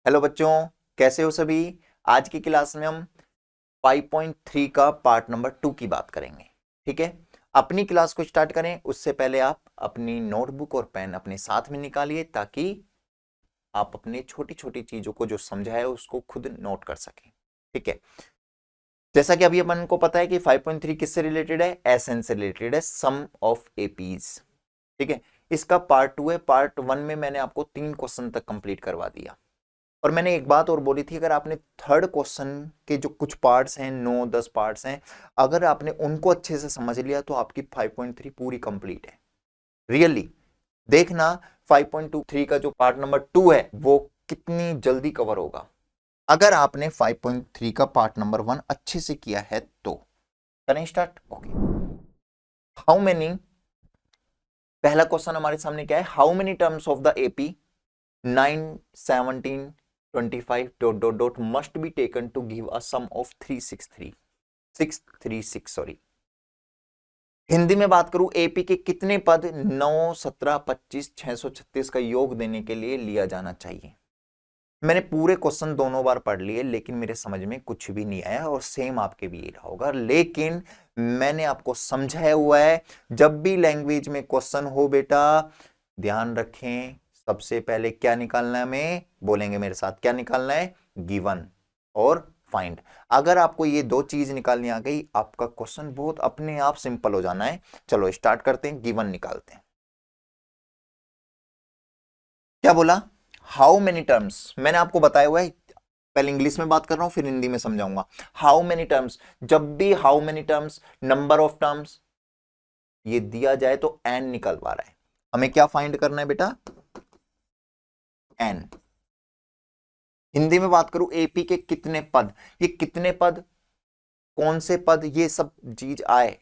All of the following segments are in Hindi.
हेलो बच्चों, कैसे हो सभी। आज की क्लास में हम 5.3 का पार्ट नंबर 2 की बात करेंगे। ठीक है, अपनी क्लास को स्टार्ट करें उससे पहले आप अपनी नोटबुक और पेन अपने साथ में निकालिए ताकि आप अपने छोटी छोटी चीजों को जो समझा है उसको खुद नोट कर सकें। ठीक है, जैसा कि अभी अपन को पता है कि 5.3 किससे रिलेटेड है, एसएन से रिलेटेड है, सम ऑफ एपीज। ठीक है, इसका पार्ट 2 है। पार्ट 1 में मैंने आपको 3 क्वेश्चन तक कंप्लीट करवा दिया और मैंने एक बात और बोली थी, अगर आपने थर्ड क्वेश्चन के जो कुछ पार्ट्स हैं, 9-10 पार्ट्स हैं, अगर आपने उनको अच्छे से समझ लिया तो आपकी 5.3 पूरी कंप्लीट है। रियली देखना 5.23 का जो पार्ट नंबर 2 है वो कितनी जल्दी कवर होगा अगर आपने 5.3 का पार्ट नंबर 1 अच्छे से किया है तो। करें स्टार्ट। ओके, हाउ मेनी, पहला क्वेश्चन हमारे सामने क्या है, how many terms of the AP 9, 17, 25 dot dot dot must be taken to give a sum of 636 sorry. Hindi में बात करूं, एपी के कितने पद 9, 17, 25, 636 का योग देने के लिए लिया जाना चाहिए। मैंने पूरे क्वेश्चन दोनों बार पढ़ लिए लेकिन मेरे समझ में कुछ भी नहीं आया और सेम आपके भी ये रहा होगा, लेकिन मैंने आपको समझाया हुआ है। जब भी लैंग्वेज में क्वेश्चन हो बेटा, ध्यान रखें, सबसे पहले क्या निकालना है, हमें बोलेंगे मेरे साथ, क्या निकालना है, गिवन और फाइंड। अगर आपको ये दो चीज निकालनी आ गई, आपका क्वेश्चन बहुत अपने आप सिंपल हो जाना है। चलो स्टार्ट करते हैं, गिवन निकालते हैं। क्या बोला, हाउ मेनी टर्म्स, मैंने आपको बताया हुआ है, पहले इंग्लिश में बात कर रहा हूं फिर हिंदी में समझाऊंगा। हाउ मेनी टर्म्स, जब भी how many terms, number of terms ये दिया जाए तो एन निकलवा रहा है। हमें क्या फाइंड करना है बेटा, एन। हिंदी में बात करूं, एपी के कितने पद, ये कितने पद, कौन से पद, ये सब चीज आए,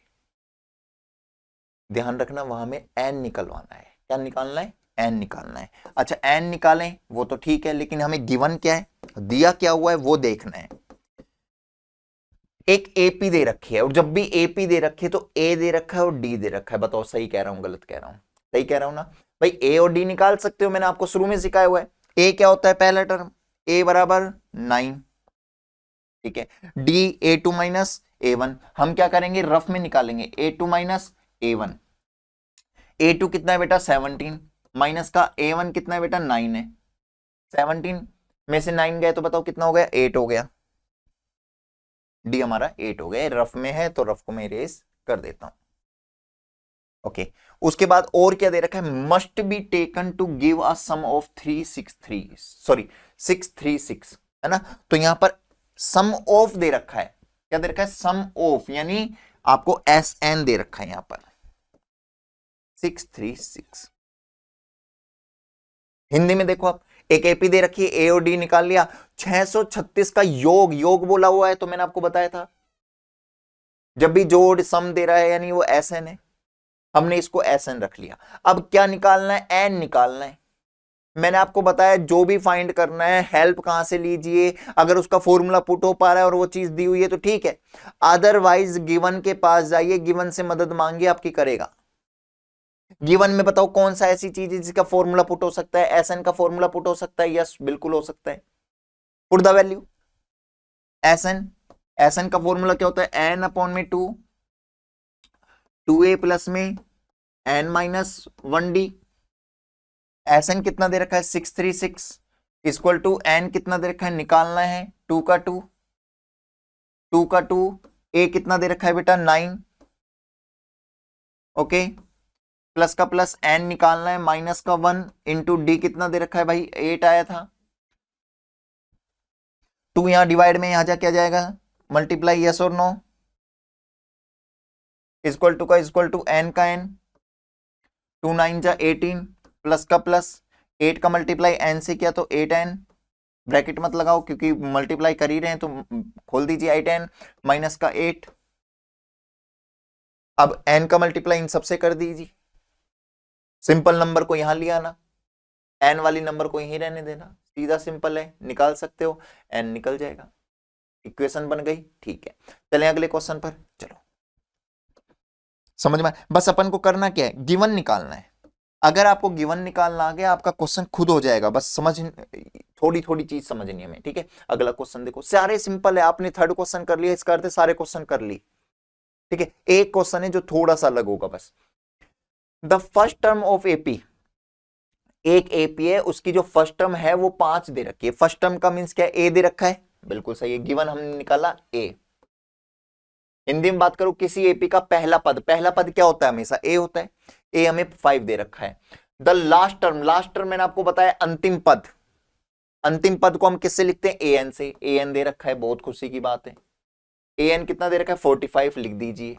ध्यान रखना वहां में एन निकलवाना है। क्या निकालना है, एन निकालना है। अच्छा एन निकालें वो तो ठीक है, लेकिन हमें गिवन क्या है, दिया क्या हुआ है वो देखना है। एक एपी दे रखी है और जब भी एपी दे रखी है तो ए दे रखा है और डी दे रखा है। बताओ सही कह रहा हूं गलत कह रहा हूं, सही कह रहा हूं ना भाई। ए और डी निकाल सकते हो, मैंने आपको शुरू में सिखाया हुआ है। ए क्या होता है, पहला टर्म, ए बराबर 9। ठीक है, डी A2 माइनस A1, हम क्या करेंगे रफ में निकालेंगे, A2 माइनस A1। A2 कितना है बेटा 17, माइनस का A1 कितना है बेटा 9 है। 17 में से 9 गए तो बताओ कितना हो गया, 8 हो गया। डी हमारा 8 हो गया, रफ में है तो रफ को मैं इरेज कर देता हूं। ओके, उसके बाद और क्या दे रखा है, must be taken to give a sum of 363 sorry 636, है ना। तो यहां पर सम ऑफ दे रखा है, क्या दे रखा है, सम ऑफ, यानी आपको एस एन दे रखा है यहां पर 636। हिंदी में देखो आप, एक एपी दे रखी है, ए और डी निकाल लिया, 636 का योग, योग बोला हुआ है तो मैंने आपको बताया था जब भी जोड़ सम दे रहा है यानी वो एस एन है, हमने इसको एस एन रख लिया। अब क्या निकालना है, एन निकालना है। मैंने आपको बताया जो भी फाइंड करना है हेल्प कहां से लीजिए, अगर उसका फॉर्मूला पुट हो पा रहा है और वो चीज दी हुई है तो ठीक है, अदरवाइज गिवन के पास जाइए, गिवन से मदद मांगिए, आपकी करेगा। गिवन में बताओ कौन सा ऐसी चीज है जिसका फॉर्मूला पुट हो सकता है, एस एन का फॉर्मूला पुट हो सकता है, यस बिल्कुल हो सकता है। Put the value S N, S N का फॉर्मूला क्या होता है, एन अपॉन में 2, 2a प्लस में N minus 1d। S N कितना दे रखा है 636, इक्वल टू एन कितना दे रखा है, निकालना है 2 का 2, 2 का 2, ए कितना दे रखा है बेटा 9। ओके, प्लस का प्लस एन निकालना है, माइनस का 1 इंटू डी कितना दे रखा है भाई 8 आया था। 2 यहां डिवाइड में यहां जा क्या जाएगा, मल्टीप्लाई, यस और नो, इक्वल टू का इक्वल टू एन का एन, 2 9 जा 18, प्लस का प्लस 8 का मल्टीप्लाई एन से किया तो 8n, ब्रैकेट मत लगाओ क्योंकि मल्टीप्लाई कर ही रहे हैं तो खोल दीजिए 8n, माइनस का 8। अब n का मल्टीप्लाई इन सबसे कर दीजिए, सिंपल नंबर को यहां लिया ना, n वाली नंबर को यहीं रहने देना, सीधा सिंपल है, निकाल सकते हो, n निकल जाएगा, इक्वेशन बन गई। ठीक है, चलें अगले क्वेश्चन पर। चलो समझ में, बस अपन को करना क्या है, गिवन निकालना है। अगर आपको गिवन निकालना आ गया आपका क्वेश्चन खुद हो जाएगा, बस समझ थोड़ी थोड़ी चीज समझनी है हमें, ठीक है। अगला क्वेश्चन देखो, सारे सिंपल है, आपने थर्ड क्वेश्चन कर लिया, इसका अर्थ सारे क्वेश्चन कर ली, ठीक है। एक क्वेश्चन है जो थोड़ा सा अलग होगा बस। The first term of AP, एक एपी है, उसकी जो फर्स्ट टर्म है वो 5 दे रखी है। फर्स्ट टर्म का मींस क्या है, ए दे रखा है, बिल्कुल सही है, गिवन हमने निकाला ए। हिंदी में बात करूं, किसी एपी का पहला पद, पहला पद क्या होता है, हमेशा ए होता है, ए हमें 5 दे रखा है। The last term, last term मैंने आपको बताया अंतिम पद, अंतिम पद को हम किससे लिखते हैं, ए एन से, ए एन दे रखा है, बहुत खुशी की बात है। ए एन कितना दे रखा है, 45 लिख दीजिए।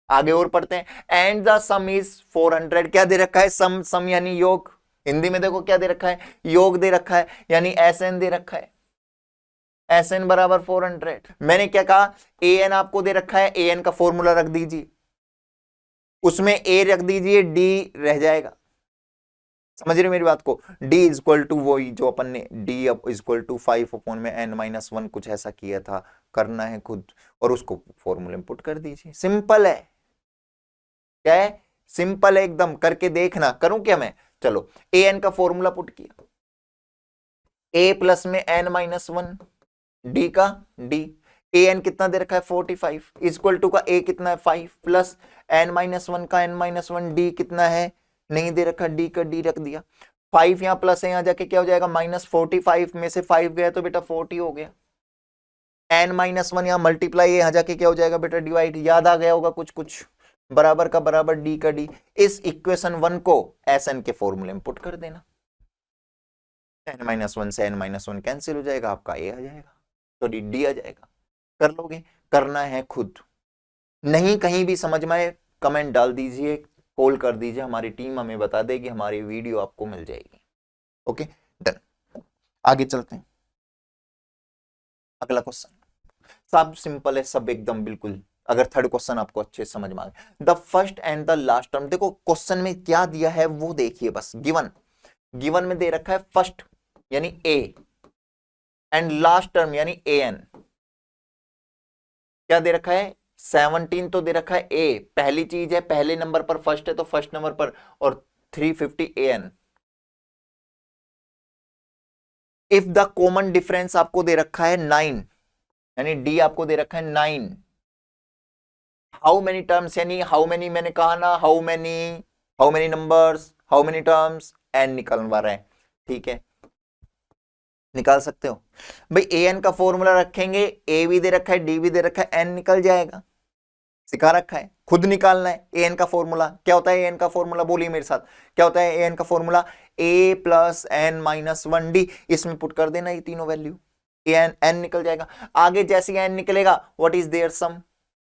आगे और पढ़ते हैं, एंड द सम इज 400, क्या दे रखा है, सम, सम यानी योग, हिंदी में देखो क्या दे रखा है, योग दे रखा है, यानी एस एन दे रखा है, एस एन बराबर 400। मैंने क्या कहा, ए एन आपको दे रखा है, ए एन का फॉर्मूला रख दीजिए, उसमें ए रख दीजिए, डी रह जाएगा, समझ रहे मेरी बात को। d इज इक्वल टू वही जो अपन ने d is equal to 5 upon में n-1 कुछ ऐसा किया था, करना है खुद, और उसको फॉर्मूले में पुट कर दीजिए, सिंपल है। क्या है, सिंपल है एकदम, करके देखना। करूं क्या मैं, चलो an का फॉर्मूला पुट किया, a प्लस में n-1, d का d, an कितना दे रखा है 45, इक्वल टू का a कितना है 5 प्लस n-1 का n-1, d कितना है नहीं दे रखा, d का d रख दिया, 5 यहां प्लस है, यहां जाके क्या हो जाएगा -45 में से 5 गया तो बेटा 40 हो गया, n-1 यहां मल्टीप्लाई है, यहां जाके क्या हो जाएगा बेटा डिवाइड, याद आ गया होगा कुछ कुछ, बराबर का बराबर d का d। इस इक्वेशन 1 को Sn के फॉर्मूले में पुट कर देना, n-1 से n-1 कैंसिल हो जाएगा, आपका a आ जाएगा, सॉरी d आ जाएगा। कर लोगे, करना है खुद, नहीं कहीं भी समझ में आए कमेंट डाल दीजिए, कॉल कर दीजिए, हमारी टीम हमें बता देगी, हमारी वीडियो आपको मिल जाएगी। ओके डन, आगे चलते हैं। अगला क्वेश्चन सब सिंपल है, सब एकदम बिल्कुल, अगर थर्ड क्वेश्चन आपको अच्छे समझ में आ गया। The first and the last term, देखो क्वेश्चन में क्या दिया है वो देखिए बस, गिवन, गिवन में दे रखा है फर्स्ट यानी ए एंड लास्ट टर्म यानी ए एन, क्या दे रखा है 17 तो दे रखा है ए, पहली चीज है, पहले नंबर पर फर्स्ट है तो फर्स्ट नंबर पर, और 350 a n. If the common difference आपको दे रखा है 9, यानी डी आपको दे रखा है 9, हाउ मेनी टर्म्स, यानी हाउ मेनी मैंने कहा ना, how many numbers, how many terms, N निकलवा रहे हैं, ठीक है निकाल सकते हो भाई। ए एन का फॉर्मूला रखेंगे, ए भी दे रखा है, डी भी दे रखा है, एन निकल जाएगा, सिखा रखा है, खुद निकालना है। ए एन का फॉर्मूला क्या होता है, ए एन का फॉर्मूला बोलिए मेरे साथ, क्या होता है ए एन का फॉर्मूला, ए प्लस n-1 डी, इसमें पुट कर देना ये तीनों वैल्यू, एन निकल जाएगा। आगे जैसे एन निकलेगा what is their sum,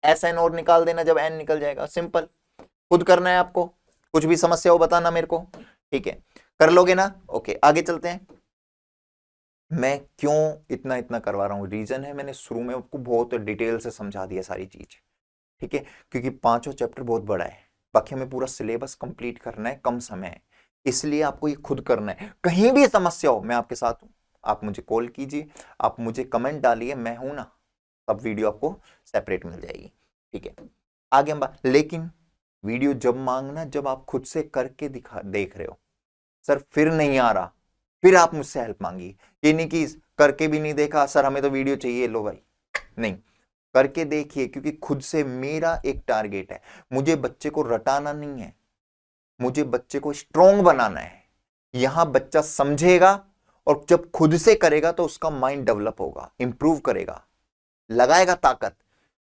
S N और निकाल देना जब एन निकल जाएगा, सिंपल, खुद करना है आपको, कुछ भी समस्या हो बताना मेरे को, ठीक है कर लोगे ना। ओके आगे चलते हैं। मैं क्यों इतना इतना करवा रहा हूं, रीजन है मैंने शुरू में आपको बहुत डिटेल से समझा दिया सारी चीज, ठीक है, क्योंकि पांचों चैप्टर बहुत बड़ा है, बाकी हमें पूरा सिलेबस कंप्लीट करना है, कम समय है, इसलिए आपको ये खुद करना है। कहीं भी समस्या हो मैं आपके साथ हूं, आप मुझे कॉल कीजिए, आप मुझे कमेंट डालिए, मैं हूं ना, अब वीडियो आपको सेपरेट मिल जाएगी, ठीक है। आगे हम लेकिन वीडियो जब मांगना जब आप खुद से करके देख रहे हो, सर फिर नहीं आ रहा, फिर आप मुझसे हेल्प मांगी, ये नहीं कि करके भी नहीं देखा सर हमें तो वीडियो चाहिए, लो भाई, नहीं, करके देखिए, क्योंकि खुद से मेरा एक टारगेट है, मुझे बच्चे को रटाना नहीं है, मुझे बच्चे को स्ट्रॉन्ग बनाना है। यहां बच्चा समझेगा और जब खुद से करेगा तो उसका माइंड डेवलप होगा, इंप्रूव करेगा, लगाएगा ताकत,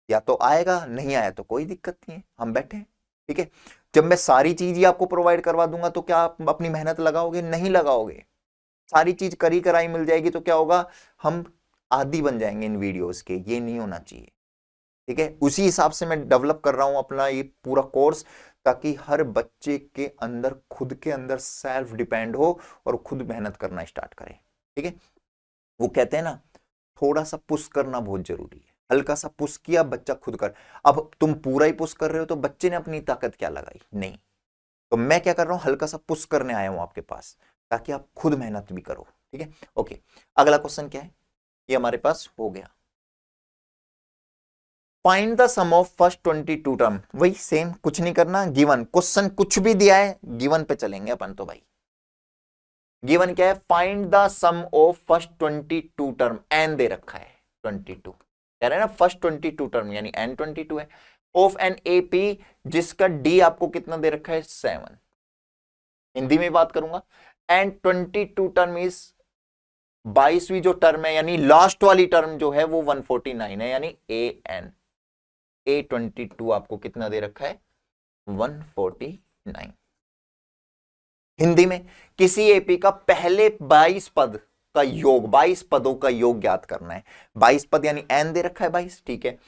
या तो आएगा, नहीं आया तो कोई दिक्कत नहीं है, हम बैठे हैं, ठीक है। जब मैं सारी चीज ही आपको प्रोवाइड करवा दूंगा तो क्या आप अपनी मेहनत लगाओगे, नहीं लगाओगे, सारी चीज करी कराई मिल जाएगी तो क्या होगा, हम आदी बन जाएंगे इन वीडियोस के, ये नहीं होना चाहिए, ठीक है। उसी हिसाब से मैं डेवलप कर रहा हूं अपना ये पूरा कोर्स, ताकि हर बच्चे के अंदर खुद के अंदर सेल्फ डिपेंड हो और खुद मेहनत करना स्टार्ट करे, ठीक है। वो कहते हैं ना थोड़ा सा पुश करना बहुत जरूरी है, हल्का सा पुश किया बच्चा खुद कर, अब तुम पूरा ही पुश कर रहे हो तो बच्चे ने अपनी ताकत क्या लगाई, नहीं, तो मैं क्या कर रहा हूं, हल्का सा पुश करने आया हूं आपके पास, ताकि आप खुद मेहनत भी करो, ठीक है। ओके अगला क्वेश्चन क्या है, ये हमारे पास हो गया, find the sum of first 22 term, वही सेम, कुछ नहीं करना, गिवन क्वेश्चन कुछ भी दिया है गिवन पे चलेंगे अपन तो भाई। गिवन क्या है, find the sum of first 22 term, n दे रखा है 22, कह रहे हैं ना फर्स्ट 22 टर्म यानी एन 22 है, ऑफ एन एपी जिसका डी आपको कितना दे रखा है 7, हिंदी में बात करूंगा, एंड 22 टर्म इज 22वीं जो टर्म है यानी लास्ट वाली टर्म जो है वो 149 है, यानी ए एन, ए 22 आपको कितना दे रखा है 149। हिंदी में किसी एपी का पहले 22 पद का योग, 22 पदों का योग ज्ञात करना है, 22 पद यानी एन दे रखा है 22, ठीक है,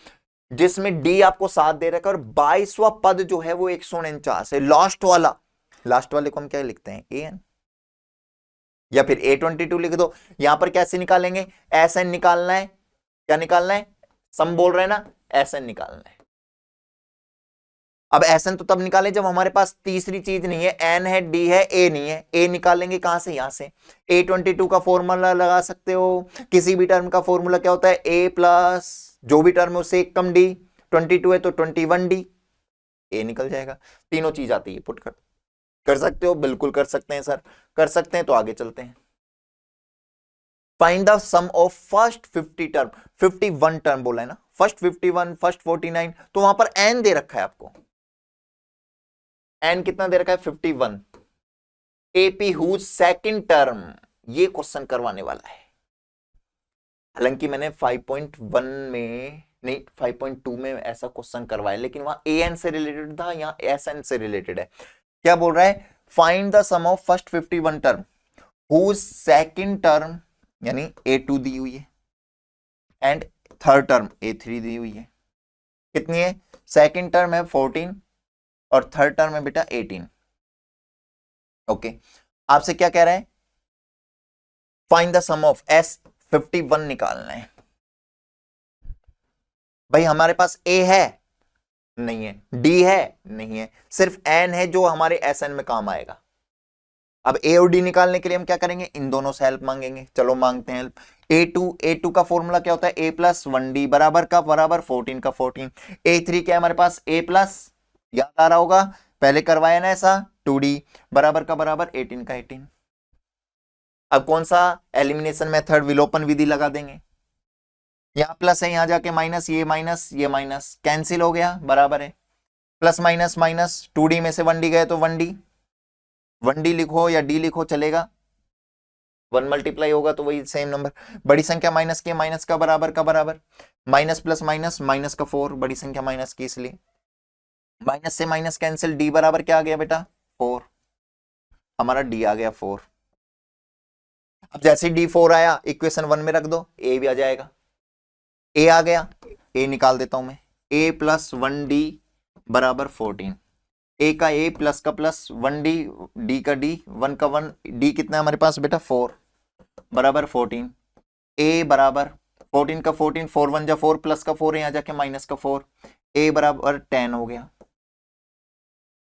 जिसमें डी आपको 7 दे रखा है और 22वां पद जो है वो 149 है, लास्ट वाले को हम क्या लिखते हैं ए एन, या फिर A22 लिख दो। यहां पर कैसे निकालेंगे, एस एन निकालना है, क्या निकालना है, सम बोल रहे हैं ना, एस एन निकालना है। अब एस एन तो तब निकाले जब हमारे पास तीसरी चीज नहीं है, एन है डी है ए नहीं है, ए निकालेंगे कहां से, यहां से। A22 का फॉर्मूला लगा सकते हो, किसी भी टर्म का फॉर्मूला क्या होता है, ए प्लस जो भी टर्म है उससे एक कम डी, 22 है तो 21 डी, ए निकल जाएगा। तीनों चीज आती है, पुट कर सकते हो, बिल्कुल कर सकते हैं सर, कर सकते हैं, तो आगे चलते हैं। Find the sum of first 50 term, 51 term बोला है ना, फर्स्ट 51, फर्स्ट 49, तो वहां पर एन दे रखा है आपको, एन कितना दे रखा है 51, एपी हुज सेकंड टर्म, ये क्वेश्चन करवाने वाला है। हालांकि मैंने 5.1 में नहीं 5.2 में ऐसा क्वेश्चन करवाया, लेकिन वहां ए एन से रिलेटेड था, यहां एस एन से रिलेटेड है। क्या बोल रहा है, find the sum of first 51 term whose second term यानी A2 दी हुई है एंड थर्ड टर्म A3 दी हुई है, कितनी है, सेकंड टर्म है 14 और थर्ड टर्म है बेटा 18। ओके, आपसे क्या कह रहा है, find the sum of S51 निकालना है। भाई हमारे पास A है नहीं है, डी है नहीं है, सिर्फ एन है जो हमारे एस एन में काम आएगा। अब ए और डी निकालने के लिए हम क्या करेंगे, इन दोनों से हेल्प मांगेंगे, चलो मांगते हैं हेल्प। ए टू का फॉर्मूला क्या होता है, ए प्लस 1D बराबर का बराबर 14 का 14, A3 क्या है हमारे पास, ए प्लस, याद आ रहा होगा पहले करवाया ना ऐसा, 2D बराबर का बराबर 18 का 18। अब कौन सा एलिमिनेशन मेथड, विलोपन विधि लगा देंगे, यहां प्लस है यहां जाके माइनस, ये माइनस कैंसिल हो गया, बराबर है प्लस माइनस माइनस, 2D में से 1D गए तो 1D लिखो या D लिखो चलेगा, 1 मल्टीप्लाई होगा तो वही सेम नंबर, बड़ी संख्या माइनस की, माइनस का बराबर, माइनस प्लस माइनस, माइनस का 4, बड़ी संख्या माइनस की इसलिए, माइनस से माइनस कैंसिल, D बराबर क्या आ गया बेटा 4, हमारा D आ गया 4। अब जैसे D 4 आया इक्वेशन 1 में रख दो, A भी आ जाएगा, A आ गया, A निकाल देता हूं मैं, A प्लस 1D बराबर 14, ए का ए प्लस का प्लस 1D, डी का डी, 1 का 1, डी कितना है हमारे पास बेटा 4 बराबर 14, ए बराबर 14 का 14, 4 1 जा 4 प्लस का 4 यहां जाके माइनस का 4, ए बराबर 10 हो गया,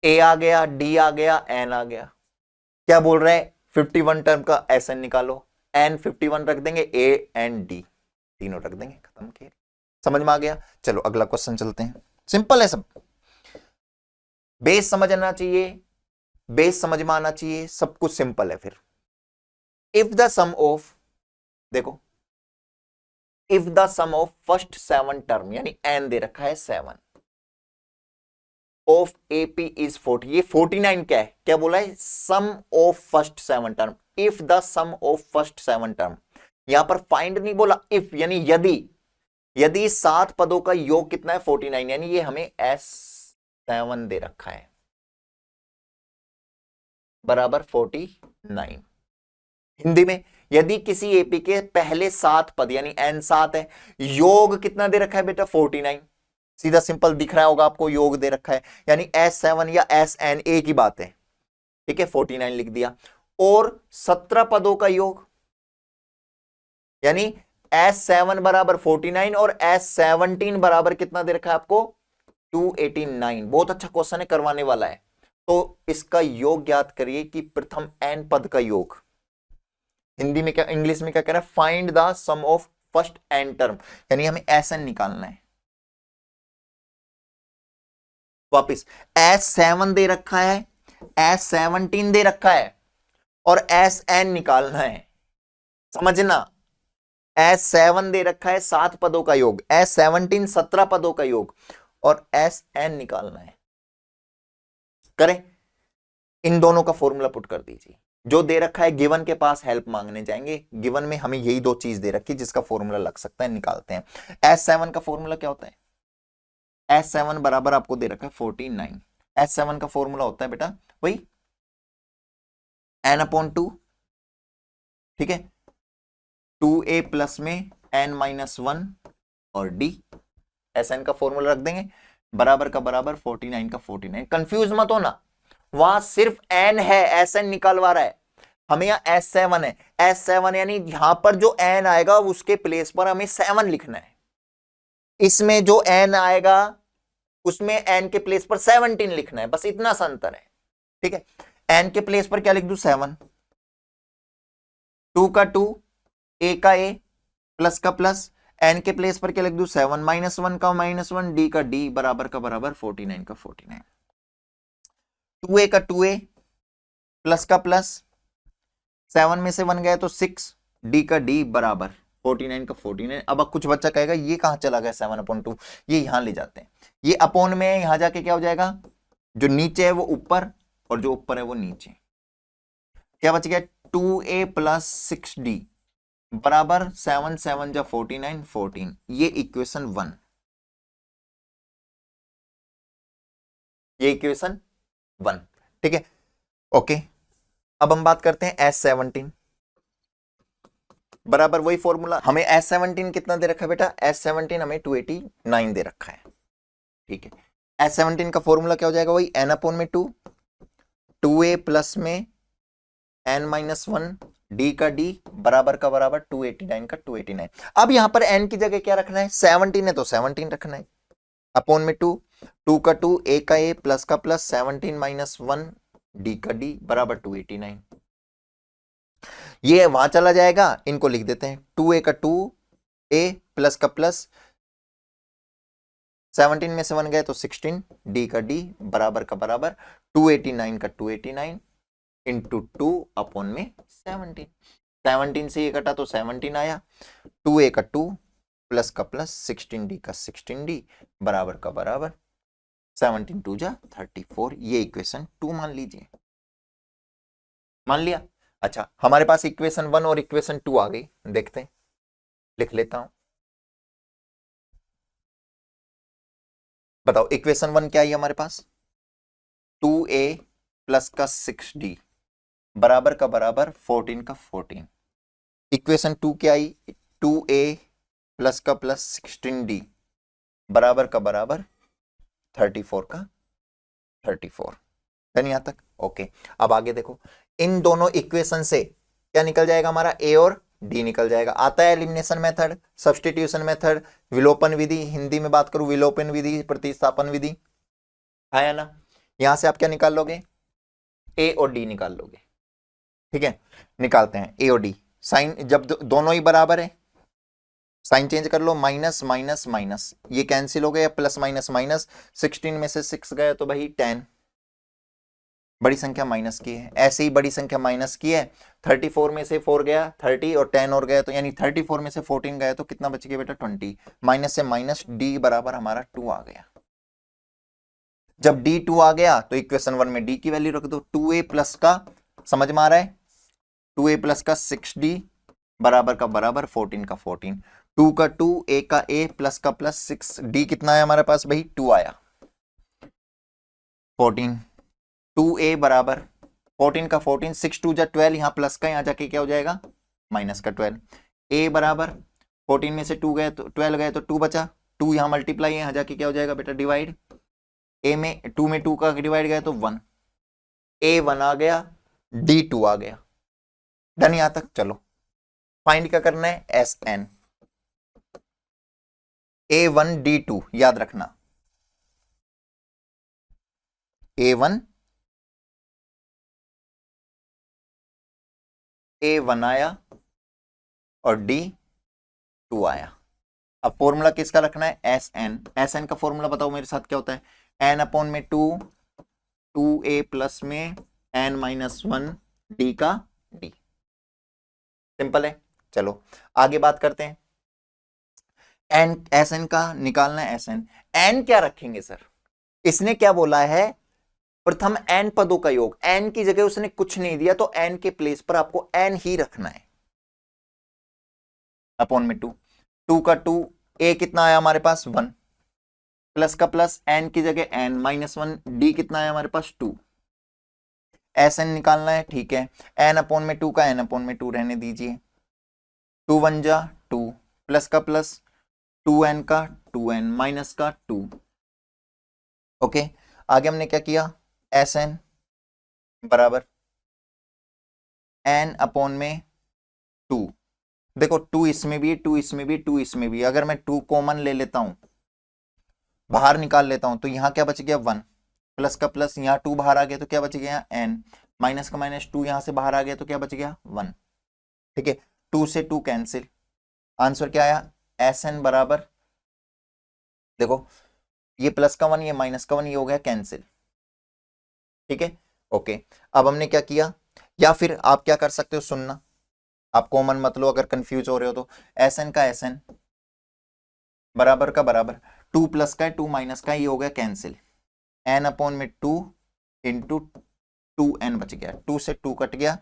ए आ गया, डी आ गया, एन आ गया। क्या बोल रहे हैं, 51 टर्म का एस एन निकालो, एन 51 रख देंगे, ए एंड डी तीनों रख देंगे, खत्म किया, समझ में आ गया। चलो अगला क्वेश्चन चलते हैं, सिंपल है सब, बेस समझ आना चाहिए, बेस समझ में आना चाहिए, सब कुछ सिंपल है। फिर इफ द सम ऑफ, देखो if the sum of first 7 term यानी एन दे रखा है 7 ऑफ एपी इज 40, ये 49 क्या है, क्या बोला है, sum of first 7 term, if the sum of first 7 term, यहां पर फाइंड नहीं बोला, इफ यानी यदि 7 पदों का योग कितना है 49, यानी ये हमें S7 दे रखा है बराबर 49। हिंदी में यदि किसी एपी के पहले 7 पद यानी n 7 है, योग कितना दे रखा है बेटा 49, सीधा सिंपल दिख रहा होगा आपको, योग दे रखा है यानी S7 या SN एक ही बात है, ठीक है 49 लिख दिया, और 17 पदों का योग यानी S7 बराबर 49 और S17 बराबर कितना दे रखा है आपको 289। बहुत अच्छा क्वेश्चन है, करवाने वाला है। तो इसका योग ज्ञात करिए कि प्रथम n पद का योग, हिंदी में क्या, इंग्लिश में क्या कह रहा है, find the sum of first n term, यानी हमें SN निकालना है। वापिस S7 दे रखा है, S17 दे रखा है और Sn निकालना है। समझना, S7 दे रखा है 7 पदों का योग, S17 17 पदों का योग और Sn निकालना है। करें, इन दोनों का फॉर्मूला पुट कर दीजिए। जो दे रखा है गिवन के पास हेल्प मांगने जाएंगे, गिवन में हमें यही दो चीज दे रखी जिसका फॉर्मूला लग सकता है, निकालते हैं। S7 का फॉर्मूला क्या होता है? S7 बराबर आपको दे रखा है 49। S7 का फॉर्मूला होता है बेटा वही n/2, ठीक है, 2a प्लस में n-1 और d। Sn का फॉर्मूला रख देंगे, बराबर का बराबर 49 का 49। कंफ्यूज मत होना, वहां सिर्फ n है, Sn निकालवा रहा है, हमें यहां S7 है। S7 यानी यहां पर जो n आएगा उसके प्लेस पर हमें 7 लिखना है। इसमें जो n आएगा उसमें n के प्लेस पर 17 लिखना है, बस इतना सा अंतर है, ठीक है। n के प्लेस पर क्या लिख दूं? 7, 2 का 2, a का a, प्लस का प्लस, n के प्लेस पर क्या लिख दूं? 7, -1 का -1, d का d, बराबर का बराबर 49 का 49। 2a का 2a, प्लस का प्लस, 7 में से 1 गया तो 6, d का d बराबर 49 का 49। अब कुछ बच्चा कहेगा ये कहां चला गया 7/2, ये यहां ले जाते हैं, ये अपोन में यहां जाके क्या हो जाएगा, जो नीचे है वो ऊपर और जो ऊपर है वो नीचे। क्या बच गया? 2a प्लस 6d बराबर 7 7 जा 49 14। ये इक्वेशन 1, ये इक्वेशन 1, ठीक है, ओके। अब हम बात करते हैं S17, बराबर वही फॉर्मूला। हमें S17 कितना दे रखा है बेटा? S17 हमें 289 दे रखा है, ठीक है। S17 का फॉर्मूला क्या हो जाएगा? वही n/2, 2a प्लस में n-1, d का d, बराबर का बराबर 289 का 289। अब यहां पर n की जगह क्या रखना है? 17 है तो 17 रखना है, अपोन में 2, 2 का 2, a का a, प्लस का प्लस, 17 -1, d का d, बराबर 289। ये वहां चला जाएगा, इनको लिख देते हैं, 2a का 2a, प्लस का प्लस, 17 में से 1 गए तो 16, d का d, बराबर का बराबर 289 का 289 इंटू 2 अपॉन में 17। 17 से ये कटा तो 17 आया, 2a का 2, प्लस का प्लस, 16d का 16d, बराबर का बराबर 17 2 जा 34। ये इक्वेशन 2 मान लीजिए, मान लिया। अच्छा, हमारे पास इक्वेशन 1 और इक्वेशन 2 आ गई, देखते हैं, लिख लेता हूं। बताओ इक्वेशन 1 क्या है हमारे पास? 2a प्लस का 6d बराबर का बराबर 14 का 14। इक्वेशन 2 क्या आई? 2a प्लस का प्लस 16d बराबर का बराबर 34 का 34। डन यहां तक? ओके। अब आगे देखो, इन दोनों इक्वेशन से क्या निकल जाएगा? हमारा a और d निकल जाएगा। आता है एलिमिनेशन मेथड, सब्स्टिट्यूशन मेथड, विलोपन विधि, हिंदी में बात करूं विलोपन विधि, प्रतिस्थापन विधि, आया ना? यहां से आप क्या निकाल लोगे? a और d निकाल लोगे, ठीक है। निकालते हैं a और d। साइन जब दोनों ही बराबर है, साइन चेंज कर लो, माइनस माइनस माइनस, ये कैंसिल हो गया, प्लस माइनस माइनस, 16 में से 6 गए तो भाई 10, बड़ी संख्या माइनस की है, ऐसे ही बड़ी संख्या माइनस की है। 34 में से 4 गया 30 और 10 और गया तो यानी 34 में से 14 गए तो कितना बच गया बेटा? 20। माइनस से माइनस, d बराबर हमारा 2 आ गया। जब d 2 आ गया तो इक्वेशन 1 में d की वैल्यू रख दो। 2a प्लस का, समझ में आ रहा है, 2a प्लस का 6d बराबर का बराबर 14 का 14। 2 का 2, a का a, प्लस का प्लस, 6d कितना है हमारे पास भाई? 2 आया, 14। 2a बराबर 14 का 14, 6 2 जा 12, यहां प्लस का, यहां जाके क्या हो जाएगा? माइनस का 12। a बराबर 14 में से 2 गए तो 12 गए तो 2 बचा, 2 यहां मल्टीप्लाई है, यहां जाके क्या हो जाएगा बेटा? डिवाइड। a में 2 में 2 का डिवाइड गया तो 1, a 1 आ गया, d 2 आ गया। डन यहां तक? चलो फाइंड क्या करना है? Sn, a1 d2 याद रखना, a1 आया और d2 आया। अब फॉर्मूला किसका रखना है? Sn। Sn का फॉर्मूला बताओ मेरे साथ क्या होता है? एन अपॉन में 2a प्लस में n-1 d का d। सिंपल है। चलो आगे बात करते हैं। एन एस एन का निकालना है, एस एन। एन क्या रखेंगे सर? इसने क्या बोला है? प्रथम एन पदों का योग। एन की जगह उसने कुछ नहीं दिया, तो एन के प्लेस पर आपको एन ही रखना है। अपॉन में 2 का 2, ए कितना आया हमारे पास 1, प्लस का प्लस, एन की जगह n-1, डी कितना आया हमारे पास 2। एस एन निकालना है, ठीक है। एन अपॉन में 2 का एन अपॉन में 2 रहने दीजिए। 2 1 जा 2, प्लस का प्लस 2n का 2n माइनस का 2। ओके, आगे हमने क्या किया? एस एन बराबर एन अपॉन में 2। देखो 2 इसमें भी, 2 इसमें भी, 2 इसमें भी। अगर मैं 2 कॉमन ले लेता हूं, बाहर निकाल लेता हूं, तो यहां क्या बच गया 1, प्लस का प्लस, यहां 2 बाहर आ गया तो क्या बच गया n, माइनस का माइनस 2 यहां से बाहर आ गया तो क्या बच गया 1। ठीक है, 2 से 2 कैंसिल। आंसर क्या आया? एस एन बराबर, देखो ये प्लस का 1, ये माइनस का 1, ये हो गया कैंसिल। ठीक है, ओके। अब हमने क्या किया, या फिर आप क्या कर सकते हो, सुनना, आप कॉमन मत लो अगर कंफ्यूज हो रहे हो तो। एस एन का एस एन बराबर का बराबर, 2 प्लस का है 2 माइनस का, ये हो गया कैंसिल। एन अपॉन में 2 इंटू 2n बच गया, 2 से 2 कट गया।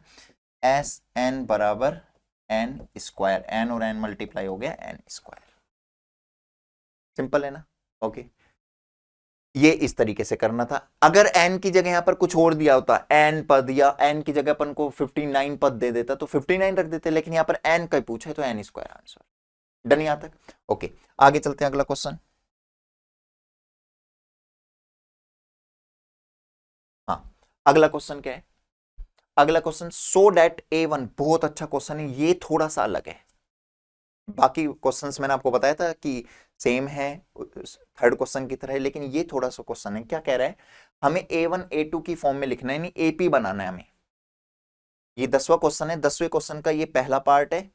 एस एन बराबर एन स्क्वायर, एन और एन मल्टीप्लाई हो गया एन स्क्वायर। सिंपल है ना? ओके, ये इस तरीके से करना था। अगर n की जगह यहां पर कुछ और दिया होता, n पद, या n की जगह अपन को 59 पद दे देता तो 59 रख देते, लेकिन यहां पर n का ही पूछा है तो n स्क्वायर आंसर। डन यहां तक? ओके, आगे चलते हैं अगला क्वेश्चन। हाँ, अगला क्वेश्चन क्या है? अगला क्वेश्चन, सो डेट A1, बहुत अच्छा क्वेश्चन है, ये थोड़ा सा अलग है। बाकी क्वेश्चंस मैंने आपको बताया था कि सेम है, थर्ड क्वेश्चन की तरह है, लेकिन ये थोड़ा सा क्वेश्चन है। क्या कह रहा है? हमें A1 A2 की फॉर्म में लिखना है, नहीं AP बनाना है हमें। ये 10वां क्वेश्चन है, 10वें क्वेश्चन का ये पहला पार्ट है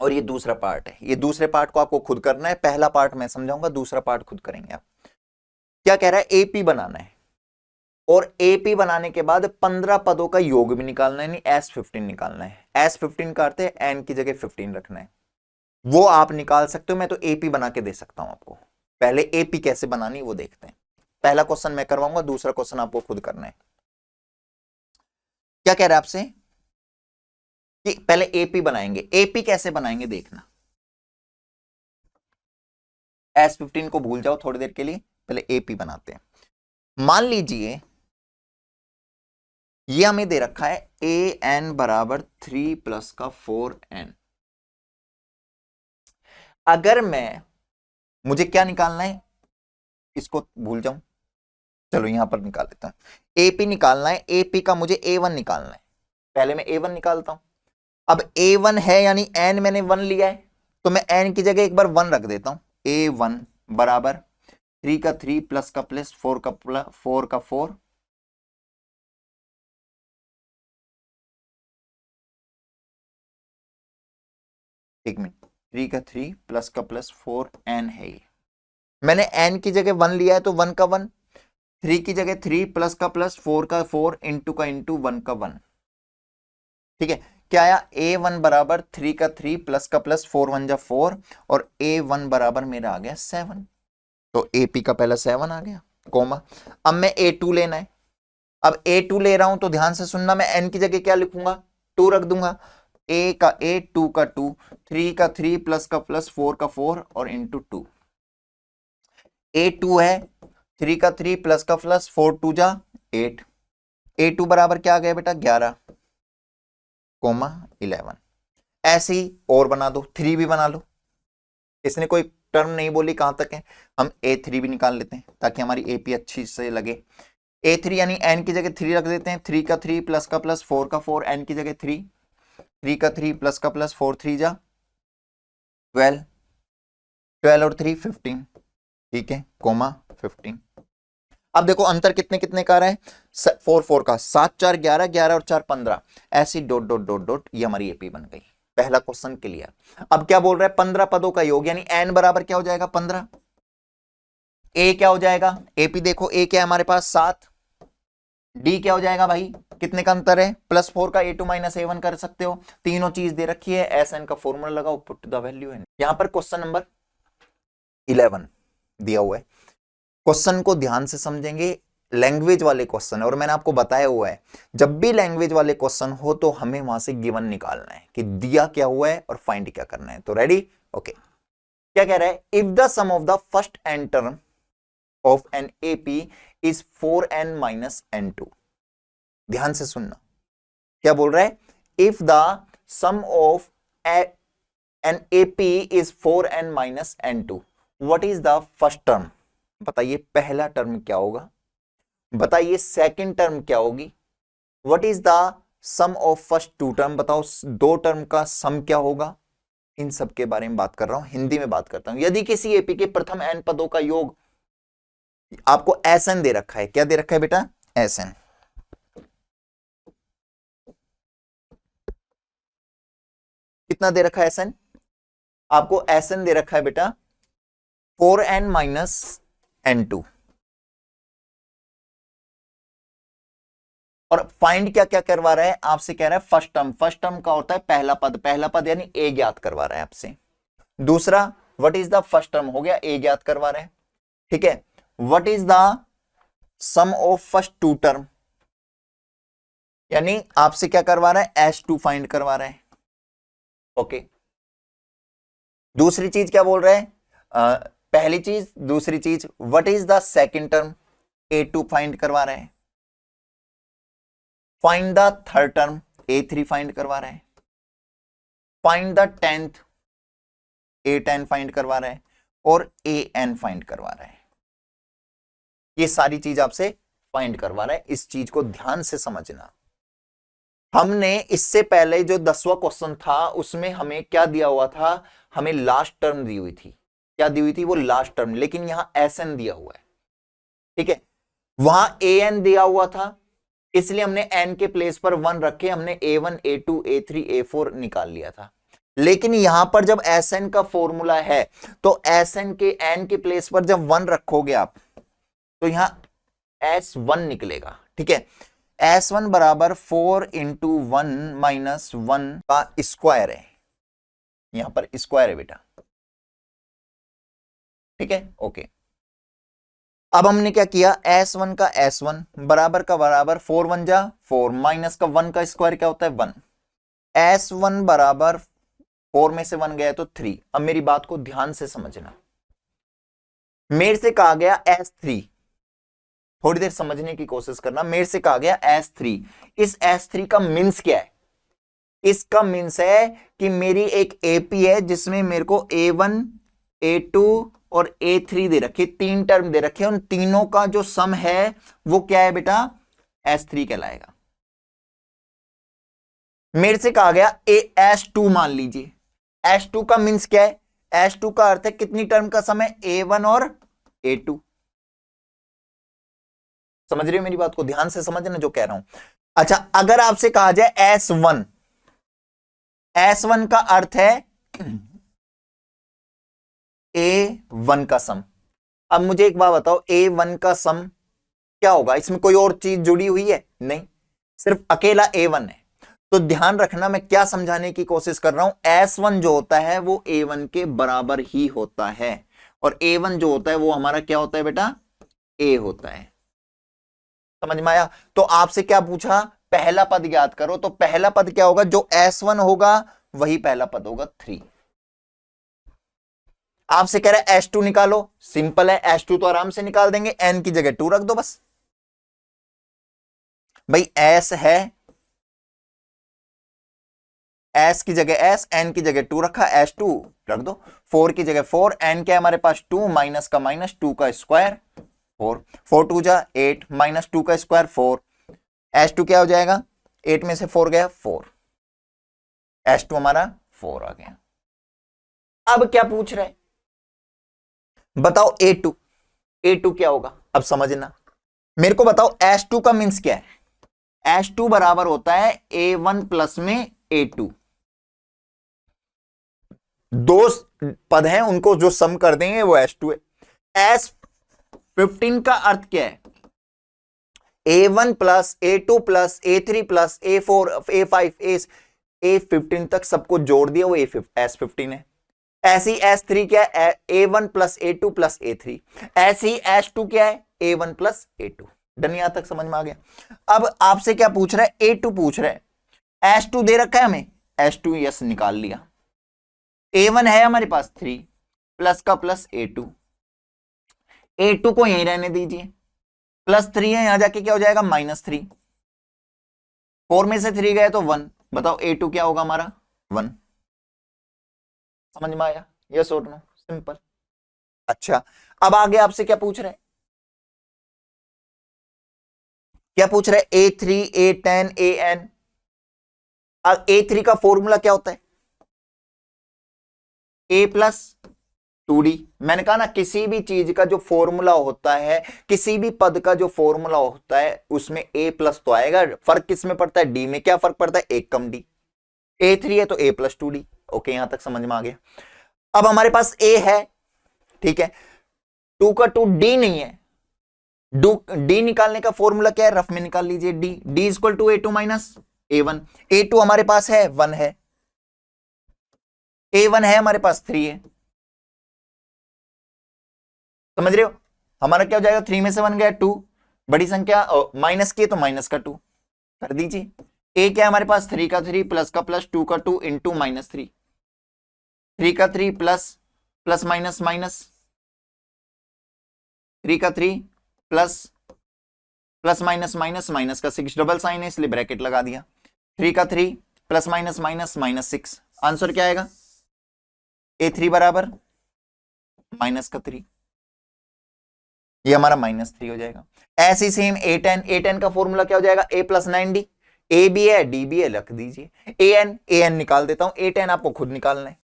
और ये दूसरा पार्ट है। ये दूसरे पार्ट को आपको खुद करना है, पहला पार्ट मैं समझाऊंगा, दूसरा पार्ट खुद करेंगे आप। क्या कह रहा है? AP बनाना है, और AP बनाने के बाद 15 पदों का योग भी निकालना है, नहीं S15 निकालना है। S15 का अर्थ है n की जगह 15 रखना है। वो आप निकाल सकते हो, मैं तो AP बना के दे सकता हूं आपको। पहले AP कैसे बनानी वो देखते हैं। पहला क्वेश्चन मैं करवाऊंगा, दूसरा क्वेश्चन आपको खुद करना है। क्या कह रहा है आपसे कि पहले AP बनाएंगे। AP कैसे बनाएंगे देखना। S15 को भूल जाओ थोड़ी देर के लिए, पहले AP बनाते हैं। मान लीजिए ये हमें दे रखा है AN बराबर 3 प्लस का 4n। अगर मुझे क्या निकालना है, इसको भूल जाऊं, चलो यहां पर निकाल लेता हूं। AP निकालना है, AP का मुझे A1 निकालना है। पहले मैं A1 निकालता हूं। अब A1 है यानी n मैंने 1 लिया है, तो मैं n की जगह एक बार 1 रख देता हूं। A1 बराबर 3 का 3 प्लस का प्लस 4 का 4, एक मिनट, 3 का 3 प्लस का प्लस 4n है। ये मैंने n की जगह 1 लिया है तो 1 का 1, 3 की जगह 3 प्लस का प्लस 4 का 4 इंटू का इंटू 1 का 1। ठीक है, क्या आया? A1 बराबर 3 का 3 प्लस का प्लस 4 1 जा 4, और A1 बराबर मेरा आ गया 7। तो AP का पहला 7 आ गया, कोमा। अब मैं A2 लेना है। अब A2 ले रहा हूं तो ध्यान से सुनना, मैं n की जगह क्या लिखूंगा? 2 रख दूंगा। A का A, 2 का 2, 3 का 3 प्लस का प्लस 4 का 4 और इंटू 2। A2 है 3 का 3 प्लस का प्लस 4 2 जा 8। A2 बराबर क्या आ गया बेटा? 11 कोमा 11। ऐसे ही और बना दो, 3 भी बना लो। इसने कोई टर्म नहीं बोली कहां तक है, हम A3 भी निकाल लेते हैं ताकि हमारी AP अच्छी से लगे। A3 यानी n की जगह 3 रख देते हैं। 3 का 3 प्लस का प्लस 4 का 4, n की जगह 3, 3 का 3 प्लस का प्लस 4 3 जा 12, 12 और 3 15। ठीक है, कोमा 15। अब देखो अंतर कितने कितने का आ रहा है? 4 4 का, 7 4 11, 11 और 4 15। ऐसी डॉट डॉट डॉट डॉट, ये हमारी एपी बन गई। पहला क्वेश्चन क्लियर। अब क्या बोल रहा है? 15 पदों का योग, यानी n बराबर क्या हो जाएगा? 15। ए क्या हो जाएगा, एपी देखो ए क्या है हमारे पास 7, डी क्या हो जाएगा भाई, कितने का अंतर है, +4 का A2 - A1 कर सकते हो, तीनों चीज दे रखी है, एस एन का फॉर्मूला लगाओ, पुट द वैल्यू इन। यहां पर क्वेश्चन नंबर 11 दिया हुआ है, क्वेश्चन को ध्यान से समझेंगे, लैंग्वेज वाले क्वेश्चन है और मैंने आपको बताया हुआ है जब भी लैंग्वेज वाले क्वेश्चन हो तो हमें वहां से गिवन निकालना है कि दिया क्या हुआ है और फाइंड क्या करना है। तो रेडी, ओके। क्या कह रहा है, if the sum of the first N term of N AP is 4n - n2, ध्यान से सुनना, क्या बोल रहा है, if the sum of N AP is 4n - n2, what is the first term, बताइए पहला टर्म क्या होगा, बताइए सेकंड टर्म क्या होगी, what is the sum of first two term, बताओ दो टर्म का सम क्या होगा, इन सब के बारे में बात कर रहा हूं, हिंदी में बात करता हूं। यदि किसी एपी के प्रथम n पदों का योग, आपको एसएन दे रखा है, क्या दे रखा है बेटा, एसएन, कितना दे रखा है एसएन, आपको एसएन दे रखा है बेटा 4n - n2, और फाइंड क्या क्या करवा रहा है आपसे, कह रहा है फर्स्ट टर्म, फर्स्ट टर्म का होता है पहला पद, पहला पद यानी ए ज्ञात करवा रहा है आपसे। दूसरा what is the first term, हो गया ए ज्ञात करवा रहा है, ठीक है। What is the sum of first two term, यानी आपसे क्या करवा रहा है, S2 फाइंड करवा रहा है, ओके। दूसरी चीज क्या बोल रहा है, पहली चीज, दूसरी चीज what is the second term, A2 find करवा रहा है, find the third term, A3 find करवा रहा है, find the 10th, A10 find करवा रहा है, और AN फाइंड करवा रहा है। ये सारी चीज आपसे फाइंड करवा रहा है, इस चीज को ध्यान से समझना। हमने इससे पहले जो 10वां क्वेश्चन था उसमें हमें क्या दिया हुआ था, हमें लास्ट टर्म दी हुई थी, क्या दी हुई थी, वो लास्ट टर्म, लेकिन यहां SN दिया हुआ है, ठीक है। वहां AN दिया हुआ था, इसलिए हमने n के प्लेस पर 1 रखे, हमने A1 A2 A3 A4 निकाल लिया था। लेकिन यहां पर जब SN का फॉर्मूला है तो SN के n के प्लेस पर जब 1 रखोगे आप तो यहां S1 निकलेगा, ठीक है। S1 बराबर 4 × 1 - 1 का स्क्वायर है, यहां पर स्क्वायर है बेटा, ठीक है, ओके। अब हमने क्या किया, S1 का S1 बराबर का बराबर 4 1 जा 4 माइनस का 1 का स्क्वायर क्या होता है 1, S1 बराबर 4 में से 1 गया तो 3। अब मेरी बात को ध्यान से समझना, मेरे से कहा गया S3, थोड़ी देर समझने की कोशिश करना, मेरे से कहा गया S3, इस S3 का मीन्स क्या है, इसका मीन्स है कि मेरी एक एपी है जिसमें मेरे को A1 A2 और A3 दे रखे, 3 टर्म दे रखे, उन तीनों का जो सम है वो क्या है बेटा, S3 कहलाएगा। मेरे से कहा गया S2 मान लीजिए, S2 का मीन्स क्या है, S2 का अर्थ है कितनी टर्म का सम है, A1 और A2। समझ रहे हो मेरी बात को, ध्यान से समझना जो कह रहा हूं। अच्छा, अगर आपसे कहा जाए S1, S1 का अर्थ है A1 का सम। अब मुझे एक बात बताओ, A1 का सम क्या होगा, इसमें कोई और चीज जुड़ी हुई है, नहीं, सिर्फ अकेला A1 है। तो ध्यान रखना मैं क्या समझाने की कोशिश कर रहा हूं, S1 जो होता है वो A1 के बराबर ही होता है, और A1 जो होता है वो हमारा क्या होता है बेटा, A होता है। समझ में आया। तो आपसे क्या पूछा, पहला पद याद करो, तो पहला पद क्या होगा, जो S1 होगा वही पहला पद होगा 3। आपसे कह रहा है S2 निकालो, सिंपल है, S2 तो आराम से निकाल देंगे, N की जगह 2 रख दो बस, भाई S है, S की जगह S, N की जगह 2 रखा, S2 रख दो, 4 की जगह 4, N क्या है हमारे पास 2, माइनस का माइनस 2 का स्क्वायर 4, 4 2 जा 8 माइनस 2 का स्क्वायर 4, S2 क्या हो जाएगा, 8 में से 4 गया 4, S2 हमारा 4 आ गया। अब क्या पूछ रहे, बताओ A2, A2 क्या होगा, अब समझना, मेरे को बताओ S2 का मीन्स क्या है, S2 बराबर होता है A1 प्लस में A2, दो पद हैं उनको जो सम कर देंगे वो S2 है। 15 का अर्थ क्या है? A1 plus A2 plus A3 plus A4 A5 A15 तक सबको जोड़ दिया, वो S15 है। ऐसी S3 क्या है? A1 plus A2 plus A3। ऐसी S2 क्या है? A1 plus A2। डन, यहां तक समझ में आ गया। अब आपसे क्या पूछ रहा है? A2 पूछ रहा है। S2 दे रखा है हमें, S2 यस निकाल लिया। A1 है हमारे पास 3 प्लस का प्लस A2, A2 को यहीं रहने दीजिए, प्लस 3 है, यहां जाके क्या हो जाएगा? -3। 4 में से 3 गए तो 1। बताओ A2 क्या होगा हमारा? 1। समझ में आया? यस और नो? सिंपल। अच्छा, अब आगे आपसे क्या पूछ रहे हैं? क्या पूछ रहे हैं? A3 A10 AN। अब A3 का फॉर्मूला क्या होता है? A plus 2D। मैंने कहा ना, किसी भी चीज का जो फॉर्मूला होता है, किसी भी पद का जो फॉर्मूला होता है, उसमें A प्लस तो आएगा। फर्क किस में पड़ता है? D में। क्या फर्क पड़ता है? 1 कम D। A3 है तो A प्लस 2D। ओके, यहां तक समझ में आ गया। अब हमारे पास A है, ठीक है, 2 का 2 D नहीं है। डी निकालने का फॉर्मूला क्या है? रफ में निकाल लीजिए। D equal to A2 minus A1। A2 हमारे पास है 1 है, A1 है हमारे पास 3 है। समझ रहे हो? हमारा क्या हो जाएगा? 3 में से 1 गया 2, बड़ी संख्या माइनस की है तो माइनस का 2 कर दीजिए। A क्या है हमारे पास? 3 का 3 प्लस का प्लस 2 का 2 इंटू -3, 3 का 3 प्लस प्लस माइनस माइनस, 3 का 3 plus plus minus minus, minus का 6 डबल साइन है इसलिए ब्रैकेट लगा दिया। 3 का 3 प्लस माइनस माइनस -6। आंसर क्या आएगा? A3 बराबर माइनस का 3, ये हमारा -3 हो जाएगा। ऐसे सेम A10 का फॉर्मूला क्या हो जाएगा? A plus 9D। A भी है D भी है, रख दीजिए। AN निकाल देता हूं, A10 आपको खुद निकालना है।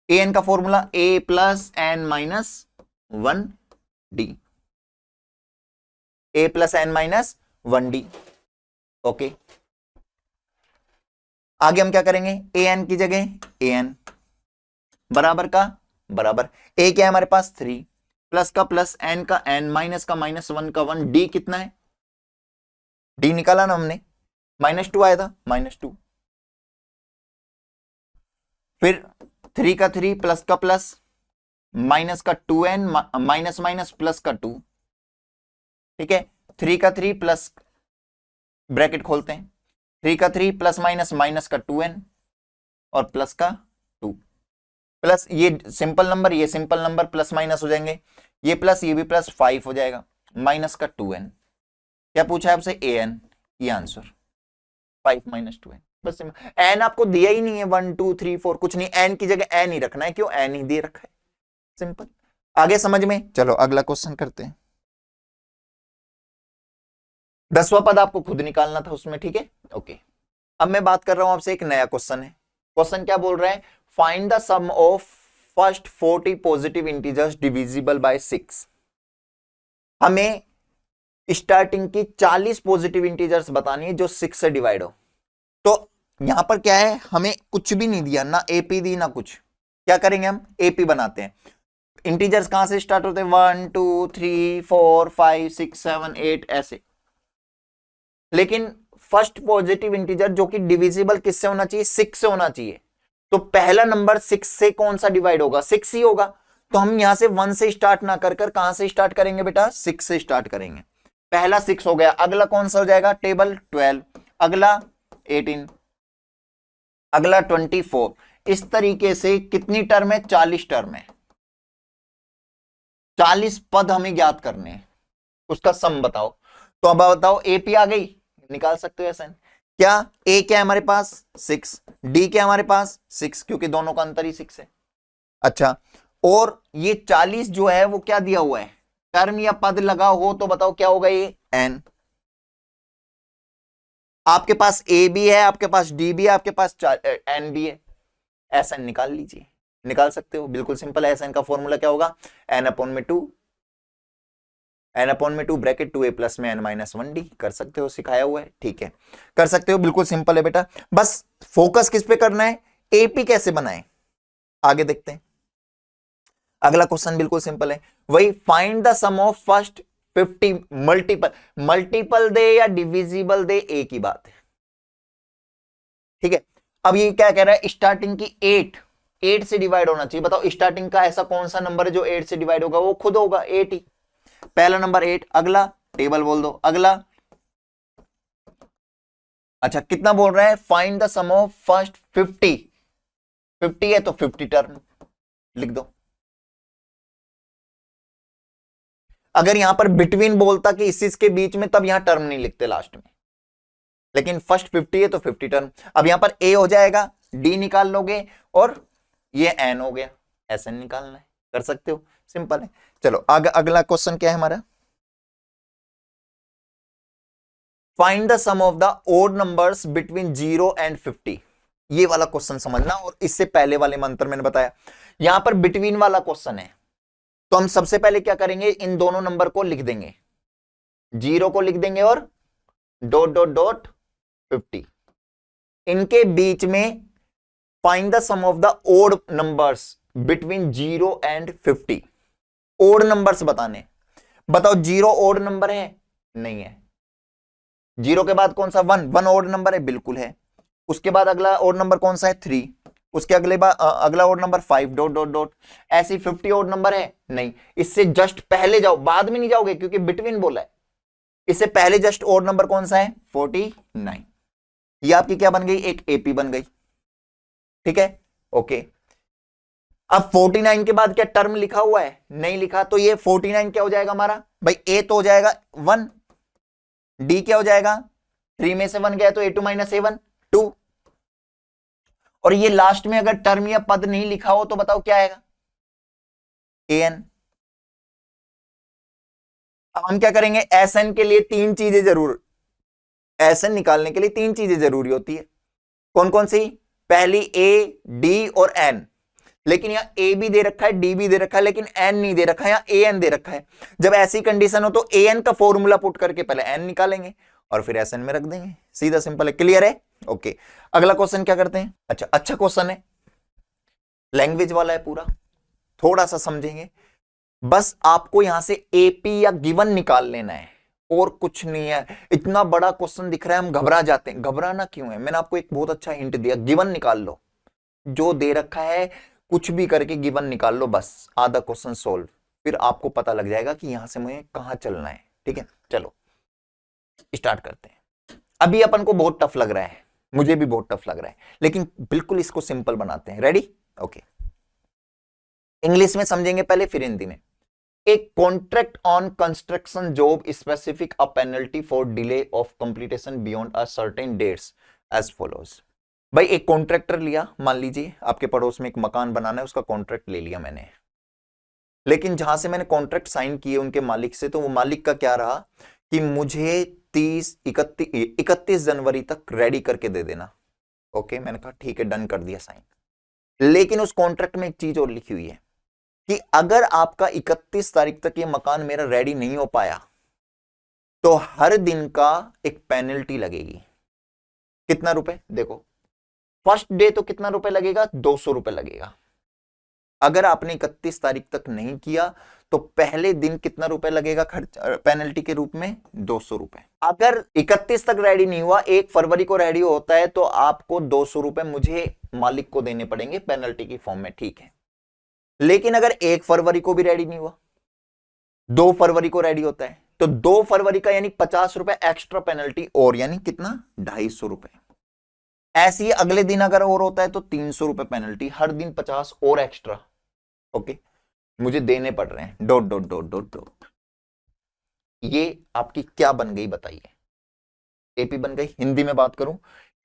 AN का formula A plus N minus 1D, A plus N minus 1D। Okay, आगे हम क्या करेंगे? AN की जगह AN बराबर का बराबर, A क्या है हमारे पास? 3 प्लस का प्लस N का N माइनस का -1 का 1। D कितना है? D निकाला ना हमने, -2 आया था, -2। फिर 3 का 3 प्लस का प्लस माइनस का 2N माइनस माइनस प्लस का 2, ठीक है। 3 का 3 प्लस, ब्रैकेट खोलते हैं, 3 का 3 प्लस माइनस माइनस का 2N और प्लस का 2, प्लस ये सिंपल नंबर, ये सिंपल नंबर प्लस माइनस हो जाएंगे, ये प्लस ये भी प्लस 5 हो जाएगा, माइनस का 2N। क्या पूछा है आपसे? AN। ये आंसर 5 माइनस 2N। बस N आपको दिया ही नहीं है, 1 2 3 4 कुछ नहीं, N की जगह N ही रखना है। क्यों? N ही दे रखा है, सिंपल। आगे समझ में? चलो अगला क्वेश्चन करते हैं। 10वां पद आपको खुद निकालना था उसमें, ठीक है। ओके, अब मैं बात कर रहा हूं आपसे, एक नया क्वेश्चन है। क्वेश्चन क्या बोल रहा है? Find the sum of first 40 positive integers divisible by 6। हमें स्टार्टिंग की 40 पॉजिटिव इंटीजर्स बतानी है जो 6 से डिवाइड हो। तो यहां पर क्या है? हमें कुछ भी नहीं दिया, ना एपी दी ना कुछ। क्या करेंगे हम? एपी बनाते हैं। इंटीजर्स कहां से स्टार्ट होते हैं? 1 2 3 4 5 6 7 8 ऐसे। लेकिन फर्स्ट पॉजिटिव इंटीजर जो कि डिविजिबल किससे होना चाहिए? 6 से होना चाहिए। तो पहला नंबर 6 से कौन सा डिवाइड होगा? 6 ही होगा। तो हम यहां से 1 से स्टार्ट ना कर कहां से स्टार्ट करेंगे बेटा? 6 से स्टार्ट करेंगे। पहला 6 हो गया, अगला कौन सा हो जाएगा? टेबल 12, अगला 18, अगला 24। इस तरीके से कितनी टर्म है? 40 टर्म है। 40 पद हमें ज्ञात करने हैं, उसका सम बताओ। तो अब बताओ, एपी आ गई, निकाल सकते हो ऐसा। क्या ए क्या है हमारे पास? 6, डी क्या हमारे पास? 6, क्योंकि दोनों का अंतर ही 6 है। अच्छा, और ये 40 जो है वो क्या दिया हुआ है? टर्म या पद लगा हो तो बताओ क्या होगा? ये एन। आपके पास ए भी है, आपके पास डी भी है, आपके पास एन भी है। एस एन निकाल लीजिए, निकाल सकते हो, बिल्कुल सिंपल है। एस एन का फॉर्मूला क्या होगा? एन अपॉन में 2, एन अपॉन में 2 ब्रैकेट 2a प्लस में n माइनस 1d। कर सकते हो, सिखाया हुआ है, ठीक है, कर सकते हो, बिल्कुल सिंपल है बेटा। बस फोकस किस पे करना है? एपी कैसे बनाए, आगे देखते हैं। अगला क्वेश्चन बिल्कुल सिंपल है। वही find the sum of first 50 multiple दे या डिविजिबल दे, एक ही बात है। ठीक है, अब ये क्या कह रहा है, स्टार्टिंग की 8 से डिवाइड होना चाहिए। बताओ स्टार्टिंग का ऐसा कौन सा नंबर है जो 8 से डिवाइड होगा? वो खुद होगा 8 ही। पहला नंबर 8, अगला टेबल बोल दो, अगला। अच्छा कितना बोल रहा है? Find the sum of first 50 है तो 50 टर्म लिख दो। अगर यहां पर बिटवीन बोलता कि इस के बीच में, तब यहां टर्म नहीं लिखते लास्ट में, लेकिन फर्स्ट 50 है तो 50 टर्म। अब यहां पर ए हो जाएगा, डी निकाल लोगे, और ये एन हो गया, एस एन निकालना है, कर सकते हो, सिंपल है। चलो अगला क्वेश्चन क्या है हमारा? Find the sum of the odd numbers between 0 and 50। ये वाला क्वेश्चन समझना, और इससे पहले वाले मंत्र मैंने बताया, यहां पर बिटवीन वाला क्वेश्चन है, तो हम सबसे पहले क्या करेंगे, इन दोनों नंबर को लिख देंगे, 0 को लिख देंगे और डॉट डॉट डॉट 50, इनके बीच में find the sum of the odd numbers between 0 and 50। Odd numbers बताने, बताओ 0 ओड नंबर है? नहीं है। 0 के बाद कौन सा? 1 ओड नंबर है? बिल्कुल है। उसके बाद अगला ओड नंबर कौन सा है? 3। उसके अगला odd number 5 dot dot dot. ऐसी 50 ओड नंबर है? नहीं। इससे जस्ट पहले जाओ, बाद में नहीं जाओगे क्योंकि बिटवीन बोला है। इससे पहले जस्ट ओड नंबर कौन सा है? 49। ये आपकी क्या बन गई? एक एपी बन गई। ठीक है, ओके। अब 49 के बाद क्या टर्म लिखा हुआ है? नहीं लिखा, तो ये 49 क्या हो जाएगा हमारा भाई? ए तो हो जाएगा 1, डी क्या हो जाएगा? 3 में से 1 गया तो a2 माइनस a1 2, और ये लास्ट में अगर टर्म या पद नहीं लिखा हो तो बताओ क्या आएगा? an। अब हम क्या करेंगे, एसएन के लिए 3 चीजें जरूर, एसएन निकालने के लिए 3 चीजें जरूरी होती है। कौन कौन सी? पहली ए, डी और एन। लेकिन यहां ए भी दे रखा है, डी भी दे रखा है, लेकिन एन नहीं दे रखा है, यहां ए एन दे रखा है। जब ऐसी कंडीशन हो तो ए एन का फॉर्मूला पुट करके पहले एन निकालेंगे और फिर एस एन में रख देंगे, सीधा सिंपल है। क्लियर है? ओके। अगला क्वेश्चन क्या करते हैं? अच्छा क्वेश्चन है, लैंग्वेज वाला है पूरा, थोड़ा सा समझेंगे। बस आपको यहां से एपी या गिवन निकाल लेना है, और कुछ नहीं है। इतना बड़ा क्वेश्चन दिख रहा है, हम घबरा जाते हैं। घबराना क्यों है? मैंने आपको एक बहुत अच्छा हिंट दिया, गिवन निकाल लो, जो दे रखा है कुछ भी करके गिवन निकाल लो, बस आधा क्वेश्चन सोल्व। फिर आपको पता लग जाएगा कि यहां से मुझे कहां चलना है। ठीक है, चलो स्टार्ट करते हैं। अभी अपन को बहुत टफ लग रहा है, मुझे भी बहुत टफ लग रहा है, लेकिन बिल्कुल इसको सिंपल बनाते हैं। रेडी? ओके। इंग्लिश में समझेंगे पहले, फिर हिंदी में। एक contract on construction job specific a penalty for delay of completion beyond a certain dates as follows. भाई एक कॉन्ट्रैक्टर लिया, मान लीजिए आपके पड़ोस में एक मकान बनाना है, उसका कॉन्ट्रैक्ट ले लिया मैंने, लेकिन जहां से मैंने कॉन्ट्रैक्ट साइन किए उनके मालिक से, तो वो मालिक का क्या रहा कि मुझे 31 जनवरी तक रेडी करके दे देना। ओके, मैंने कहा ठीक है, डन कर दिया साइन। लेकिन उस कॉन्ट्रैक्ट में एक चीज और लिखी हुई है कि अगर आपका 31 तारीख तक ये मकान मेरा रेडी नहीं हो पाया तो हर दिन का एक पेनल्टी लगेगी। कितना रुपए? देखो, फर्स्ट डे तो कितना रुपए लगेगा? 200 रुपए लगेगा। अगर आपने 31 तारीख तक नहीं किया तो पहले दिन कितना रुपए लगेगा खर्च पेनल्टी के रूप में? 200 रुपए। अगर 31 तक रेडी नहीं हुआ, 1 फरवरी को रेडी होता है, तो आपको 200 रुपए मुझे मालिक को देने पड़ेंगे पेनल्टी की फॉर्म में। ठीक है, लेकिन अगर 1 फरवरी को भी रेडी नहीं हुआ, 2 फरवरी को रेडी होता है, तो 2 फरवरी का यानी 50 रुपए एक्स्ट्रा पेनल्टी, और यानी कितना? 250 रुपए। ऐसे ही अगले दिन अगर और होता है तो 300 रुपए पेनल्टी, हर दिन 50 और एक्स्ट्रा। ओके, मुझे देने पड़ रहे हैं dot dot dot dot dot. ये आपकी क्या बन गई बताइए? एपी बन गई। हिंदी में बात करूं,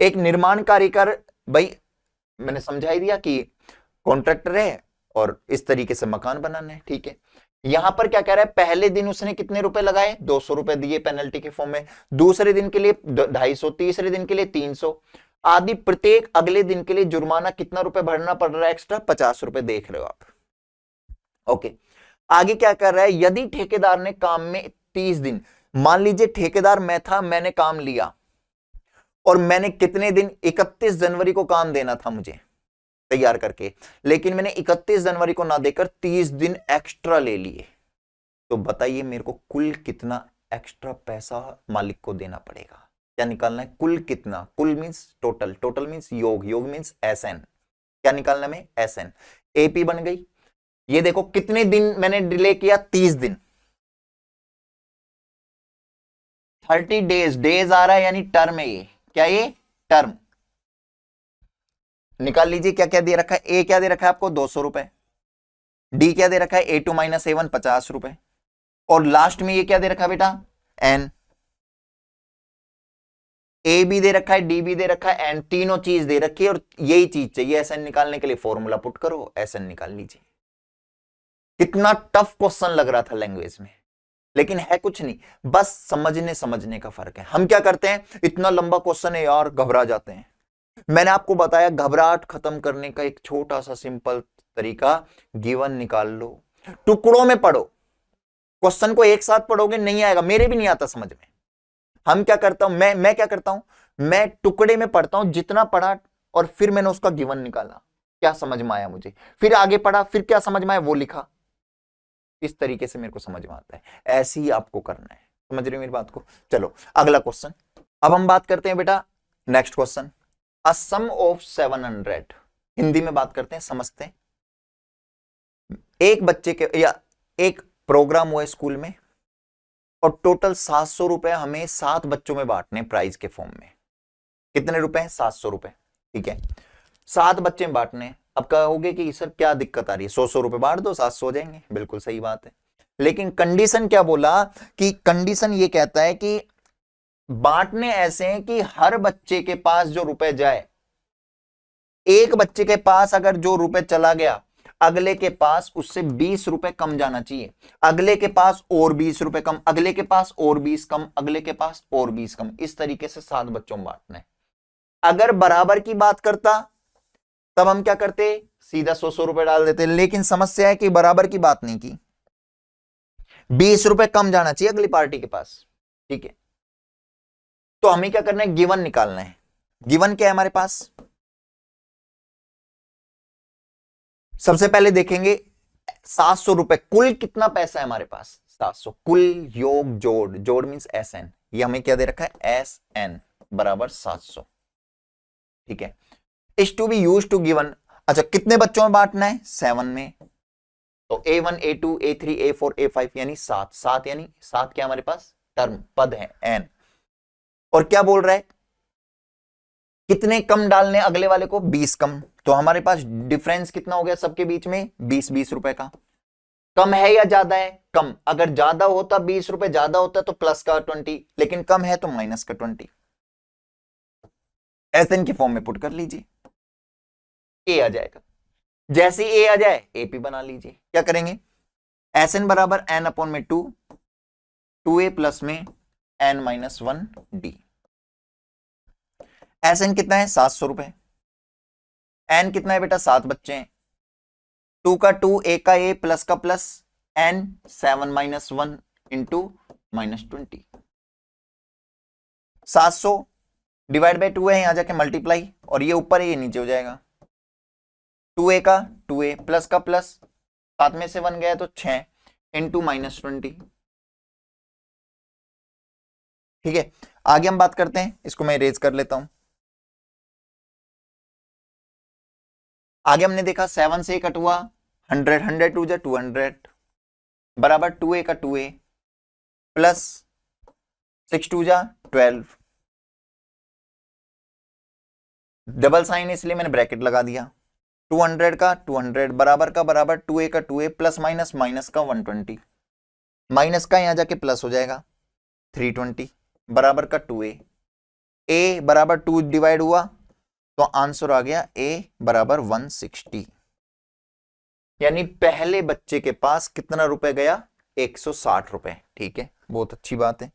एक निर्माण कारीगर, भाई मैंने समझा ही दिया कि कॉन्ट्रैक्टर है और इस तरीके से मकान बनाना है। ठीक है, यहां पर क्या कह रहा है? पहले दिन उसने कितने रुपए लगाए? 200 रुपए दिए पेनल्टी के फॉर्म में। दूसरे दिन के लिए 250, तीसरे दिन के लिए 300 आदि। प्रत्येक अगले दिन के लिए जुर्माना कितना रुपए भरना पड़ रहा है एक्स्ट्रा? 50 रुपए। देख रहे हो आप? ओके, आगे क्या कर रहा है? यदि ठेकेदार ने काम में 30 दिन, मान लीजिए ठेकेदार मैं था, मैंने काम लिया और मैंने कितने दिन? 31 जनवरी को काम देना था मुझे तैयार करके, लेकिन मैंने 31 जनवरी को ना देकर 30 दिन एक्स्ट्रा ले लिए। तो बताइए मेरे को कुल कितना एक्स्ट्रा पैसा मालिक को देना पड़ेगा। क्या निकालना है? कुल कितना। कुल मीन्स टोटल, टोटल मीन्स योग, योग मीन्स SN। क्या निकालना में? SN। AP बन गई। ये देखो कितने दिन मैंने डिले किया, 30 दिन। 30 डेज, डेज आ रहा है यानी टर्म है ये। क्या ये? टर्म। निकाल लीजिए क्या क्या दे रखा है। ए क्या दे रखा है आपको? 200 रुपए। डी क्या दे रखा है? A2 - A1 50 रुपए। और लास्ट में ये क्या दे रखा है बेटा? N। ए भी दे रखा है, डी भी दे रखा है, एन, तीनों चीज दे रखी है और यही चीज चाहिए SN निकालने के लिए। फॉर्मूला पुट करो, SN निकाल लीजिए। कितना टफ क्वेश्चन लग रहा था लैंग्वेज में, लेकिन है कुछ नहीं, बस समझने समझने का फर्क है। हम क्या करते हैं, इतना लंबा क्वेश्चन है यार, घबरा जाते हैं। मैंने आपको बताया घबराहट खत्म करने का एक छोटा सा सिंपल तरीका, गिवन निकाल लो, टुकड़ों में पढ़ो। क्वेश्चन को एक साथ पढ़ोगे नहीं आएगा, मेरे भी नहीं आता समझ में। हम क्या करता हूं, मैं क्या करता हूं, मैं टुकड़े में पढ़ता हूं, जितना पढ़ा और फिर मैंने उसका गिवन निकाला, क्या समझ में आया मुझे, फिर आगे पढ़ा, फिर क्या समझ में आया वो लिखा। इस तरीके से मेरे को समझ में आता है, ऐसे ही आपको करना है। समझ रहे हो मेरी बात को? चलो अगला क्वेश्चन। अब हम बात करते हैं बेटा next question, a sum of 700। Hindi में बात करते हैं, समझते हैं। एक बच्चे के या एक प्रोग्राम हुआ स्कूल में और टोटल 700 रुपए हमें 7 बच्चों में बांटने प्राइज के फॉर्म में। कितने रुपए हैं? 700 रुपए। ठीक है, 7 बच्चे में बांटने। अब कहोगे कि सर क्या दिक्कत आ रही है, 100 रुपए बांट दो, 700 हो जाएंगे। बिल्कुल सही बात है, लेकिन कंडीशन क्या बोला कि कंडीशन ये कहता है कि बांटने ऐसे हैं कि हर बच्चे के पास जो रुपए जाए, एक बच्चे के पास अगर जो रुपए चला गया, अगले के पास उससे 20 रुपए कम जाना चाहिए, अगले के पास और 20 रुपए कम, अगले के पास और 20 कम, अगले के पास और 20 कम। इस तरीके से 7 बच्चों में बांटना है। अगर बराबर की बात करता तब हम क्या करते, सीधा 100 रुपए डाल देते, लेकिन समस्या है कि बराबर की बात नहीं की, 20 रुपए कम जाना चाहिए अगली पार्टी के पास। ठीक है, तो हमें क्या करना है, गिवन निकालना है। गिवन क्या है हमारे पास? सबसे पहले देखेंगे 700 रुपए, कुल कितना पैसा है हमारे पास? 700। कुल योग जोड़, जोड़ मींस SN, ये हमें क्या दे रखा है? SN बराबर 700। ठीक है, is to be use to given. अच्छा कितने बच्चों में बांटना है? 7 में। तो A1 A2 A3 A4 A5 यानी 7, 7 यानी 7 क्या हमारे पास? टर्म, पद है N। और क्या बोल रहा है, कितने कम डालने अगले वाले को? 20 कम। तो हमारे पास डिफरेंस कितना हो गया सबके बीच में? 20 रुपए का। कम है या ज्यादा है? कम। अगर ज्यादा होता, 20 रुपए ज्यादा होता तो प्लस का 20, लेकिन कम है तो माइनस का 20। SN के फॉर्म में पुट कर लीजिए, ए आ जाएगा। जैसे ए आ जाए AP बना लीजिए। क्या करेंगे? SN बराबर N अपॉन में 2, 2A प्लस में N - 1D। SN कितना है? 700 रुपए। N कितना है बेटा? 7 बच्चे हैं। 2 का 2, A का A, प्लस का plus, N 7 - 1 into -20। 700 divide by 2 है, यहां जाके मल्टीप्लाई, और ये ऊपर है ये नीचे हो जाएगा। 2A का 2A प्लस का प्लस, 7 में से 1 गया तो 6 इंटू -20। ठीक है, आगे हम बात करते हैं, इसको मैं इरेज कर लेता हूं। आगे हमने देखा 7 से कट हुआ 100, 100 टू जा 200 बराबर 2A का 2A प्लस 6 टू जा 12, डबल साइन इसलिए मैंने ब्रैकेट लगा दिया। 200 का 200 बराबर का बराबर 2A का 2A प्लस माइनस माइनस का 120, माइनस का यहां जाके प्लस हो जाएगा 320 बराबर का 2A। A बराबर 2 डिवाइड हुआ तो आंसर आ गया A बराबर 160। यानी पहले बच्चे के पास कितना रुपए गया? 160 रुपए। ठीक है, बहुत अच्छी बात है।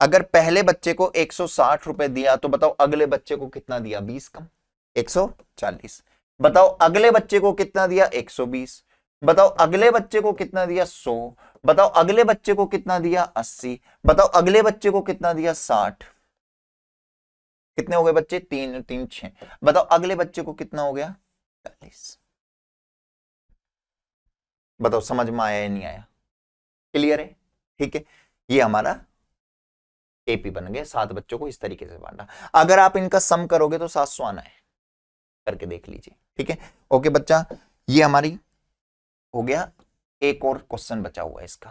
अगर पहले बच्चे को 160 रुपए दिया तो बताओ अगले बच्चे को कितना दिया? 20 कम, 140। बताओ अगले बच्चे को कितना दिया? 120। बताओ अगले बच्चे को कितना दिया? 100। बताओ अगले बच्चे को कितना दिया? 80। बताओ अगले बच्चे को कितना दिया? 60। कितने हो गए बच्चे? 3 3 6। बताओ अगले बच्चे को कितना हो गया? 40। बताओ समझ में आया या नहीं आया? क्लियर है? ठीक है, ये हमारा एपी बन गया। 7 बच्चों को इस तरीके से बांटा। अगर आप इनका सम करोगे तो 700 आना है, करके देख लीजिए। ठीक है, ओके बच्चा, ये हमारी हो गया। एक और क्वेश्चन बचा हुआ है इसका।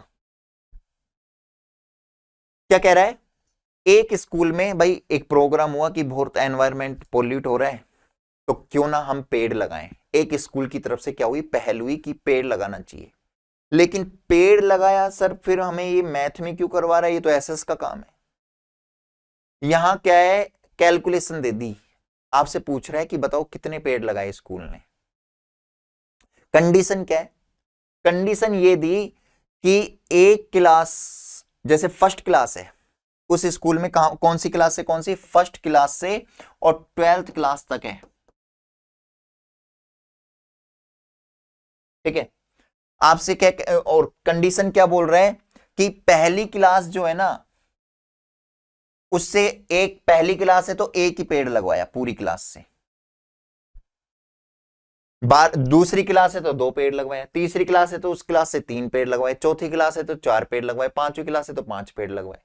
क्या कह रहा है? एक स्कूल में भाई एक प्रोग्राम हुआ कि बहुत एनवायरमेंट पोल्यूट हो रहा है, तो क्यों ना हम पेड़ लगाएं। एक स्कूल की तरफ से क्या हुई, पहल हुई कि पेड़ लगाना चाहिए। लेकिन पेड़ लगाया सर, फिर हमें ये मैथ में क्यों करवा रहा है, ये तो एसएस का काम है। यहां क्या है, कैलकुलेशन दे दी, आपसे पूछ रहा है कि बताओ कितने पेड़ लगाए स्कूल ने। कंडीशन क्या है? कंडीशन ये दी कि एक क्लास, जैसे फर्स्ट क्लास है उस स्कूल में, कौन सी क्लास से कौन सी, फर्स्ट क्लास से और 12th क्लास तक है। ठीक है, आपसे क्या, और कंडीशन क्या बोल रहा है कि पहली क्लास जो है ना, उससे एक, पहली क्लास है तो एक ही पेड़ लगवाया पूरी क्लास से, दूसरी क्लास है तो 2 पेड़ लगवाए, तीसरी क्लास है तो उस क्लास से 3 पेड़ लगवाए, चौथी क्लास है तो 4 पेड़ लगवाए, पांचवी क्लास है तो 5 पेड़ लगवाए,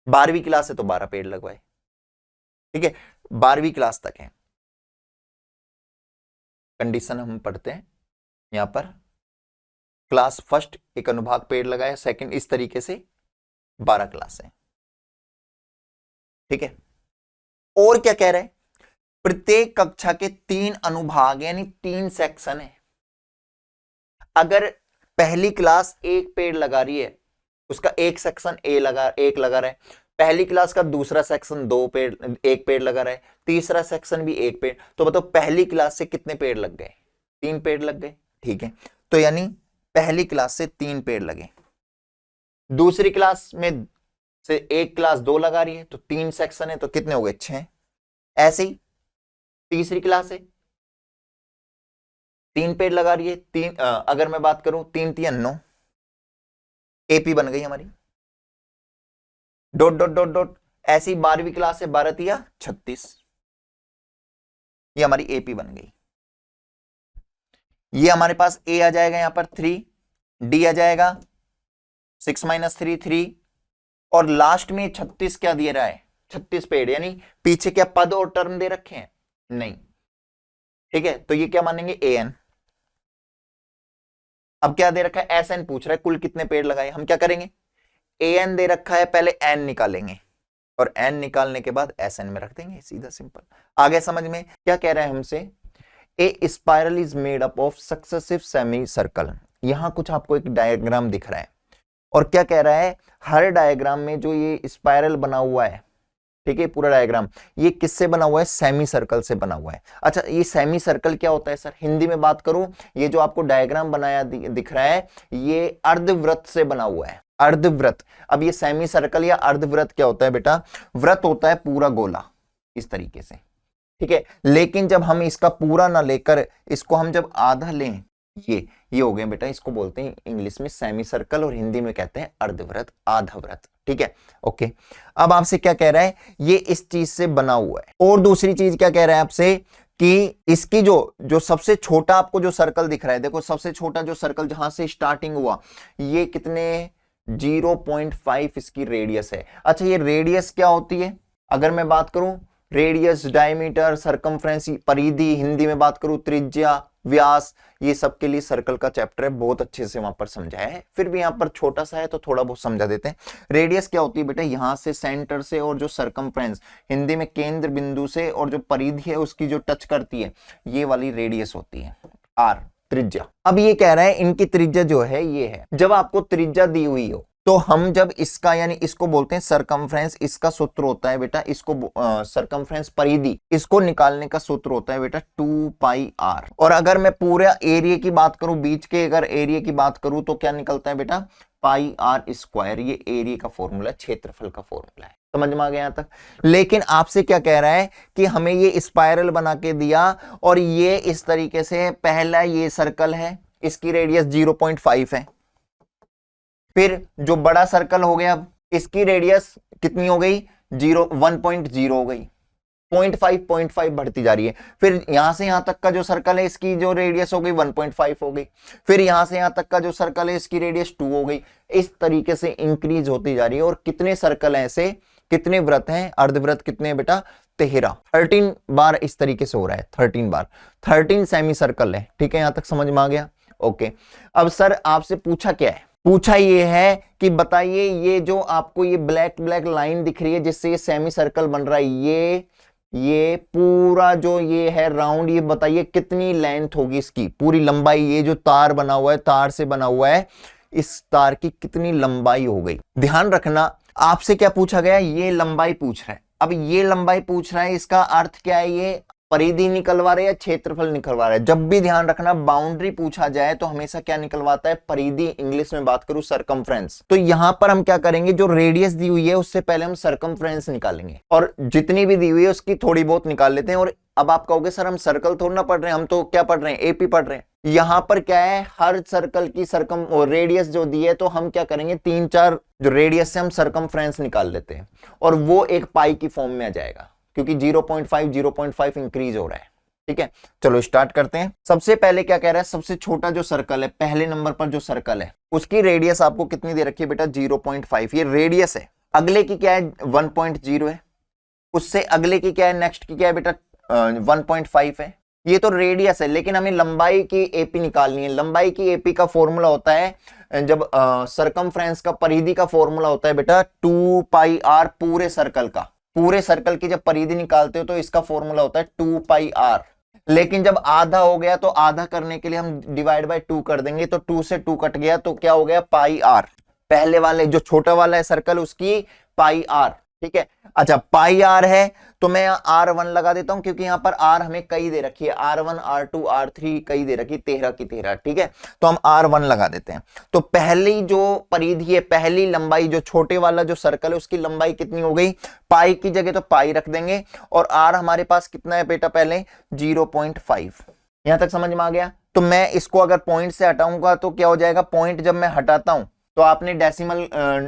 12वीं क्लास है तो 12 पेड़ लगवाए। ठीक है, 12वीं क्लास तक है। कंडीशन हम पढ़ते हैं यहां पर, क्लास फर्स्ट एक अनुभाग पेड़ लगाया, सेकंड, इस तरीके से 12 क्लास है। ठीक है, और क्या कह रहे हैं, प्रत्येक कक्षा के 3 अनुभाग यानी 3 सेक्शन है। अगर पहली क्लास एक पेड़ लगा रही है, उसका एक सेक्शन एक लगा रहा है, पहली क्लास का दूसरा सेक्शन 2 पेड़, एक पेड़ लगा रहा है, तीसरा सेक्शन भी एक पेड़, तो बताओ पहली क्लास से कितने पेड़ लग गए? 3 पेड़ लग गए। ठीक है, तो यानी पहली क्लास से 3 पेड़ लगे। दूसरी क्लास में से एक क्लास 2 लगा रही है तो 3 सेक्शन है, तो कितने हो गए? 6। ऐसे ही तीसरी क्लास है, 3 पेड़ लगा रही है, अगर मैं बात करूं 3 3 9, एपी बन गई हमारी। डॉट डॉट डॉट डॉट, ऐसी 12वीं क्लास है, 12 तिया 36, ये हमारी एपी बन गई। ये हमारे पास ए आ जाएगा यहां पर 3, डी आ जाएगा 6 - 3 3, और लास्ट में 36 क्या दे रहा है? 36 पेड़, यानी पीछे क्या पद और टर्म दे रखे हैं? नहीं। ठीक है, तो ये क्या मानेंगे? A N. अब क्या दे रखा है? एस एन पूछ रहा है कुल कितने पेड़ लगाए। हम क्या करेंगे, ए एन दे रखा है, पहले एन निकालेंगे और एन निकालने के बाद एस एन में रख देंगे, सीधा सिंपल। आगे समझ में? क्या कह रहा है हमसे, a spiral is made up of successive semicircle. यहां कुछ आपको एक डायग्राम दिख रहा है, और क्या कह रहा है, हर डायग्राम में जो ये स्पाइरल बना हुआ है, ठीक है, पूरा डायग्राम ये किससे बना हुआ है? सेमी सर्कल से बना हुआ है। अच्छा, ये सेमी सर्कल क्या होता है सर? हिंदी में बात करूं, ये जो आपको डायग्राम बनाया दिख रहा है, ये अर्धवृत्त से बना हुआ है, अर्धवृत्त। अब ये सेमी सर्कल या अर्धवृत्त क्या होता है बेटा? वृत्त होता है पूरा गोला, इस तरीके से। ठीक है, लेकिन जब हम इसका पूरा ना लेकर इसको हम जब आधा लें, ये हो गया बेटा, इसको बोलते हैं इंग्लिश में सेमी सर्कल और हिंदी में कहते हैं अर्धवृत्त, आधा वृत्त। ठीक है, ओके। अब आपसे क्या कह रहा है, ये इस चीज से बना हुआ है। और दूसरी चीज क्या कह रहा है आपसे कि इसकी जो सबसे छोटा आपको जो सर्कल दिख रहा है, देखो सबसे छोटा जो सर्कल जहां से स्टार्टिंग हुआ, ये कितने 0.5 इसकी रेडियस है। अच्छा, ये रेडियस क्या होती है? अगर मैं बात करूं रेडियस, डायमीटर, सरकमफ्रेंस, परिधि, हिंदी में बात करूं त्रिज्या, व्यास, ये सब के लिए सर्कल का चैप्टर है, बहुत अच्छे से वहां पर समझाया है। फिर भी यहां पर छोटा सा है तो थोड़ा बहुत समझा देते हैं। रेडियस क्या होती है बेटा? यहां से सेंटर से, और जो सरकमफ्रेंस हिंदी में केंद्र बिंदु से, और जो परिधि है उसकी जो टच करती है, ये वाली रेडियस होती है, आर, त्रिज्या। अब ये कह रहा है इनकी त्रिज्या जो है ये है। जब आपको त्रिज्या दी हुई हो तो हम जब इसका, यानी इसको बोलते हैं सरकमफ्रेंस, इसका सूत्र होता है बेटा, इसको सरकमफ्रेंस परिधि, इसको निकालने का सूत्र होता है बेटा 2πr। और अगर मैं पूरा एरिया की बात करूं, बीच के अगर एरिया की बात करूं, तो क्या निकलता है बेटा? πr²। ये एरिया का फॉर्मूला, क्षेत्रफल का फॉर्मूला है। समझ में आ गया यहां तक? लेकिन आपसे क्या कह रहा है कि हमें ये स्पाइरल बना के दिया, और ये इस तरीके से, पहला ये सर्कल है, इसकी रेडियस 0.5 है। फिर जो बड़ा सर्कल हो गया, इसकी रेडियस कितनी हो गई? 1.0 हो गई। 0.5 बढ़ती जा रही है। फिर यहां से यहां तक का जो सर्कल है इसकी जो रेडियस हो गई 1.5 हो गई, फिर यहां से यहां तक का जो सर्कल है इसकी रेडियस 2 हो गई। इस तरीके से इंक्रीज होती जा रही है। और कितने सर्कल हैं ऐसे, कितने वृत्त हैं, अर्धवृत्त कितने हैं बेटा, 13। 13 बार इस तरीके से हो रहा है, 13 बार, 13 सेमी सर्कल है। ठीक है, यहां तक समझ में आ गया। ओके, अब सर आपसे पूछा क्या है, पूछा ये है कि बताइए ये जो आपको ये ब्लैक ब्लैक लाइन दिख रही है जिससे ये सेमी सर्कल बन रहा है, ये पूरा जो ये है राउंड, ये बताइए कितनी लेंथ होगी इसकी, पूरी लंबाई, ये जो तार बना हुआ है, तार से बना हुआ है, इस तार की कितनी लंबाई हो गई। ध्यान रखना आपसे क्या पूछा गया, ये लंबाई पूछ रहा है। अब ये लंबाई पूछ रहा है, इसका अर्थ क्या है, ये परिधि निकलवा रहे या क्षेत्रफल निकलवा रहा है। जब भी ध्यान रखना बाउंड्री पूछा जाए तो हमेशा क्या निकलवाता है, परिधि, इंग्लिश में बात करूं सरकमफ्रेंस। तो यहां पर हम क्या करेंगे, जो रेडियस दी हुई है उससे पहले हम सरकमफ्रेंस निकालेंगे, और जितनी भी दी हुई है उसकी थोड़ी बहुत निकाल लेते हैं। और अब आप कहोगे सर हम सर्कल थोड़ा ना पढ़ रहे हैं, हम तो क्या पढ़ रहे हैं, एपी पढ़ रहे हैं। यहां पर क्या है, हर सर्कल की सरकम रेडियस जो दी है, तो हम क्या करेंगे, 3-4 जो रेडियस से हम सरकमफ्रेंस निकाल लेते हैं, और वो एक पाई की फॉर्म में आ जाएगा, क्योंकि 0.5 इंक्रीज हो रहा है। ठीक है, चलो स्टार्ट करते हैं। सबसे पहले क्या कह रहा है, सबसे छोटा जो सर्कल है, पहले नंबर पर जो सर्कल है, उसकी रेडियस आपको कितनी दे रखी है बेटा, 0.5। ये रेडियस है। अगले की क्या है, 1.0 है। उससे अगले की क्या है, नेक्स्ट की क्या है बेटा, 1.5 है। ये तो रेडियस है, लेकिन हमें लंबाई की एपी निकालनी है। लंबाई की एपी का फॉर्मूला होता है, जब सरकमफ्रेंस का, परिधि का फॉर्मूला होता है बेटा 2πr, पूरे सर्कल का। पूरे सर्कल की जब परिधि निकालते हो तो इसका फॉर्मूला होता है 2πr। लेकिन जब आधा हो गया तो आधा करने के लिए हम डिवाइड बाय 2 कर देंगे, तो 2 से 2 कट गया तो क्या हो गया, πr। पहले वाले जो छोटा वाला है सर्कल उसकी πr। ठीक है, अच्छा πr है तो मैं r1 लगा देता हूं, क्योंकि यहां पर r हमें कई दे रखी है, r1 r2 r3 कई दे रखी, 13 की 13। ठीक है, तो हम r1 लगा देते हैं। तो पहली जो परिधि है, पहली लंबाई, जो छोटे वाला जो सर्कल है उसकी लंबाई कितनी हो गई, पाई की जगह तो पाई रख देंगे, और r हमारे पास कितना है बेटा, पहले 0.5। यहां तक समझ में आ गया। तो मैं इसको अगर पॉइंट से हटाऊंगा तो क्या हो जाएगा, पॉइंट जब मैं हटाता हूं तो आपने डेसिमल,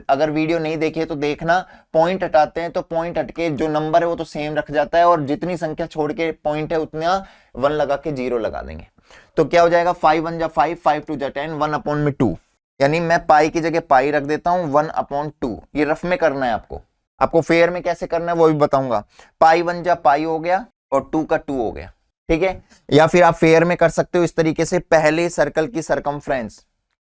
अगर वीडियो नहीं देखी है तो देखना, पॉइंट हटाते हैं तो पॉइंट हटके जो नंबर है वो तो सेम रख जाता है, और जितनी संख्या छोड़ के पॉइंट है उतना 1 लगा के 0 लगा देंगे। तो क्या हो जाएगा, 5 1 जा 5, 5 2 जा 10, 1/2। यानी मैं पाई की जगह पाई रख देता हूं, 1/2। ये रफ में करना है आपको फेयर में कैसे करना है वो भी बताऊंगा। पाई 1 जा पाई हो गया और 2 का 2 हो गया। ठीक है, या फिर आप फेयर में कर सकते हो इस तरीके से, पहले सर्कल की सरकमफ्रेंस,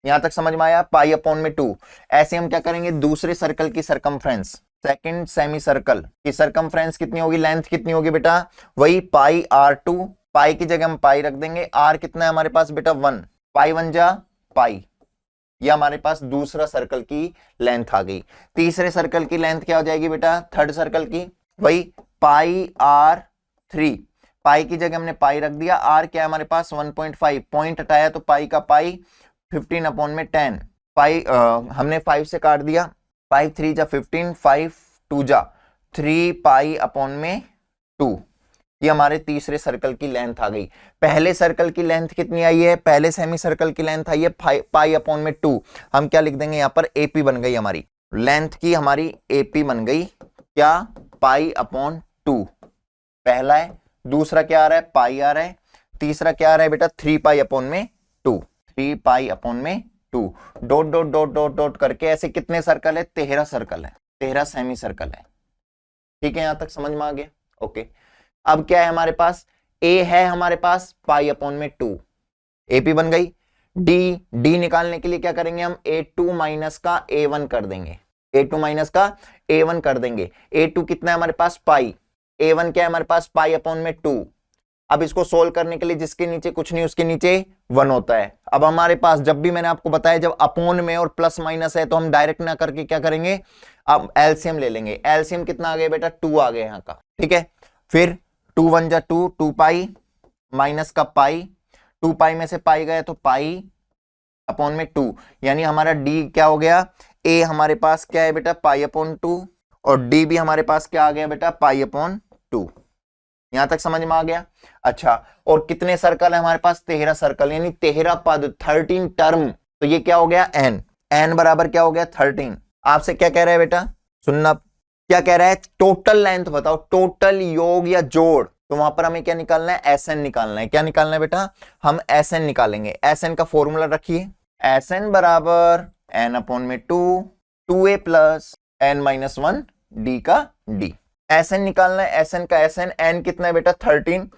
यहां तक समझ में आया, π/2। ऐसे हम क्या करेंगे, दूसरे सर्कल की सरकमफ्रेंस, सेकंड सेमी सर्कल की सरकमफ्रेंस कितनी होगी, लेंथ कितनी होगी बेटा, वही πr2। पाई की जगह हम पाई रख देंगे, r कितना है हमारे पास बेटा 1, पाई 1 जा पाई। ये हमारे पास दूसरा सर्कल की लेंथ आ गई। तीसरे सर्कल की लेंथ क्या हो जाएगी बेटा, थर्ड सर्कल की, वही πr3। पाई की जगह हमने पाई रख दिया, r क्या है हमारे पास 1.5, पॉइंट हटाया तो पाई का पाई, 15/10। पाई हमने 5 से काट दिया, 5 3 जा 15, 5 2 जा 3π/2। ये हमारे तीसरे सर्कल की लेंथ आ गई। पहले सर्कल की लेंथ कितनी आई है, पहले सेमी सर्कल की लेंथ आई है π/2। हम क्या लिख देंगे यहाँ पर, एपी बन गई हमारी, लेंथ की हमारी एपी बन गई क्या, π/2 पहला है। दूसरा क्या आ रहा है, पाई आ रहा है। तीसरा क्या आ रहा है बेटा, 3π/2, 3π/2। Dot dot dot dot dot करके ऐसे कितने सर्कल है, 13 सर्कल है, 13 सेमी सर्कल है। ठीक है, यहां तक समझ में आ गया। ओके, अब क्या है हमारे पास, ए है हमारे पास π/2, एपी बन गई। डी निकालने के लिए क्या करेंगे हम, a2 माइनस का a1 कर देंगे, a2 माइनस का a1 कर देंगे। a2 कितना है हमारे पास, पाई, a1 क्या है हमारे पास, π/2। अब इसको सोल्व करने के लिए जिसके नीचे कुछ नहीं उसके नीचे 1 होता है। अब हमारे पास, जब भी मैंने आपको बताया जब अपोन में और प्लस माइनस है तो हम डायरेक्ट ना करके क्या करेंगे, अब एलसीएम ले लेंगे। एलसीएम कितना आ गया बेटा, 2 आ गया यहाँ का। ठीक है, फिर 2 1 जा 2, 2π माइनस का पाई, 2π में से पाई गया तो π/2, यानी हमारा डी क्या हो गया, ए हमारे पास क्या है बेटा, π/2, और डी भी हमारे पास क्या आ गया बेटा, π/2। यहां तक समझ में आ गया। अच्छा, और कितने सर्कल है हमारे पास, 13 सर्कल, यानी 13 पद, 13 टर्म। तो ये क्या हो गया, n बराबर क्या हो गया, 13। आपसे क्या कह रहा है बेटा, सुनना, क्या कह रहा है, टोटल लेंथ बताओ, टोटल योग या जोड़। तो वहां पर हमें क्या निकालना है, एस एन निकालना है। क्या निकालना है बेटा, हम एस एन निकालेंगे। एस एन का फॉर्मूला रखिए, एस एन बराबर एन अपॉन में 2 ए प्लस एन माइनस 1 डी का डी। एस एन निकालना है, एस एन का एस एन, एन कितना है बेटा 13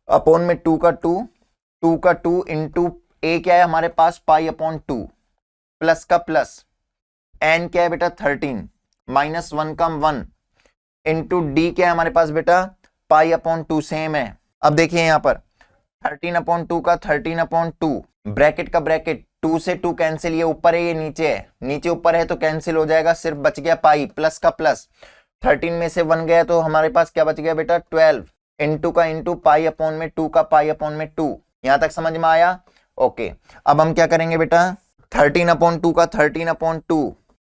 अपॉन में 2 का 2 इंटू ए क्या है हमारे पास पाई अपॉन 2 प्लस का प्लस, एन क्या है बेटा 13 माइनस 1 का 1 इंटू डी क्या है हमारे पास बेटा पाई अपॉन 2 सेम है। अब देखिए यहां पर 13 अपॉन 2 का 13 अपॉन 2 ब्रैकेट का ब्रैकेट 2 से 2 कैंसिल, ये ऊपर है ये नीचे है, नीचे ऊपर है तो कैंसिल हो जाएगा, सिर्फ बच गया पाई प्लस का प्लस, 13 में से 1 गया तो हमारे पास क्या बच गया बेटा 12 इंटू का इंटू पाई अपॉन में 2 का पाई अपॉन में 2। यहां तक समझ में आया? ओके, अब हम क्या करेंगे बेटा 13 अपॉन 2 का 13 अपॉन 2,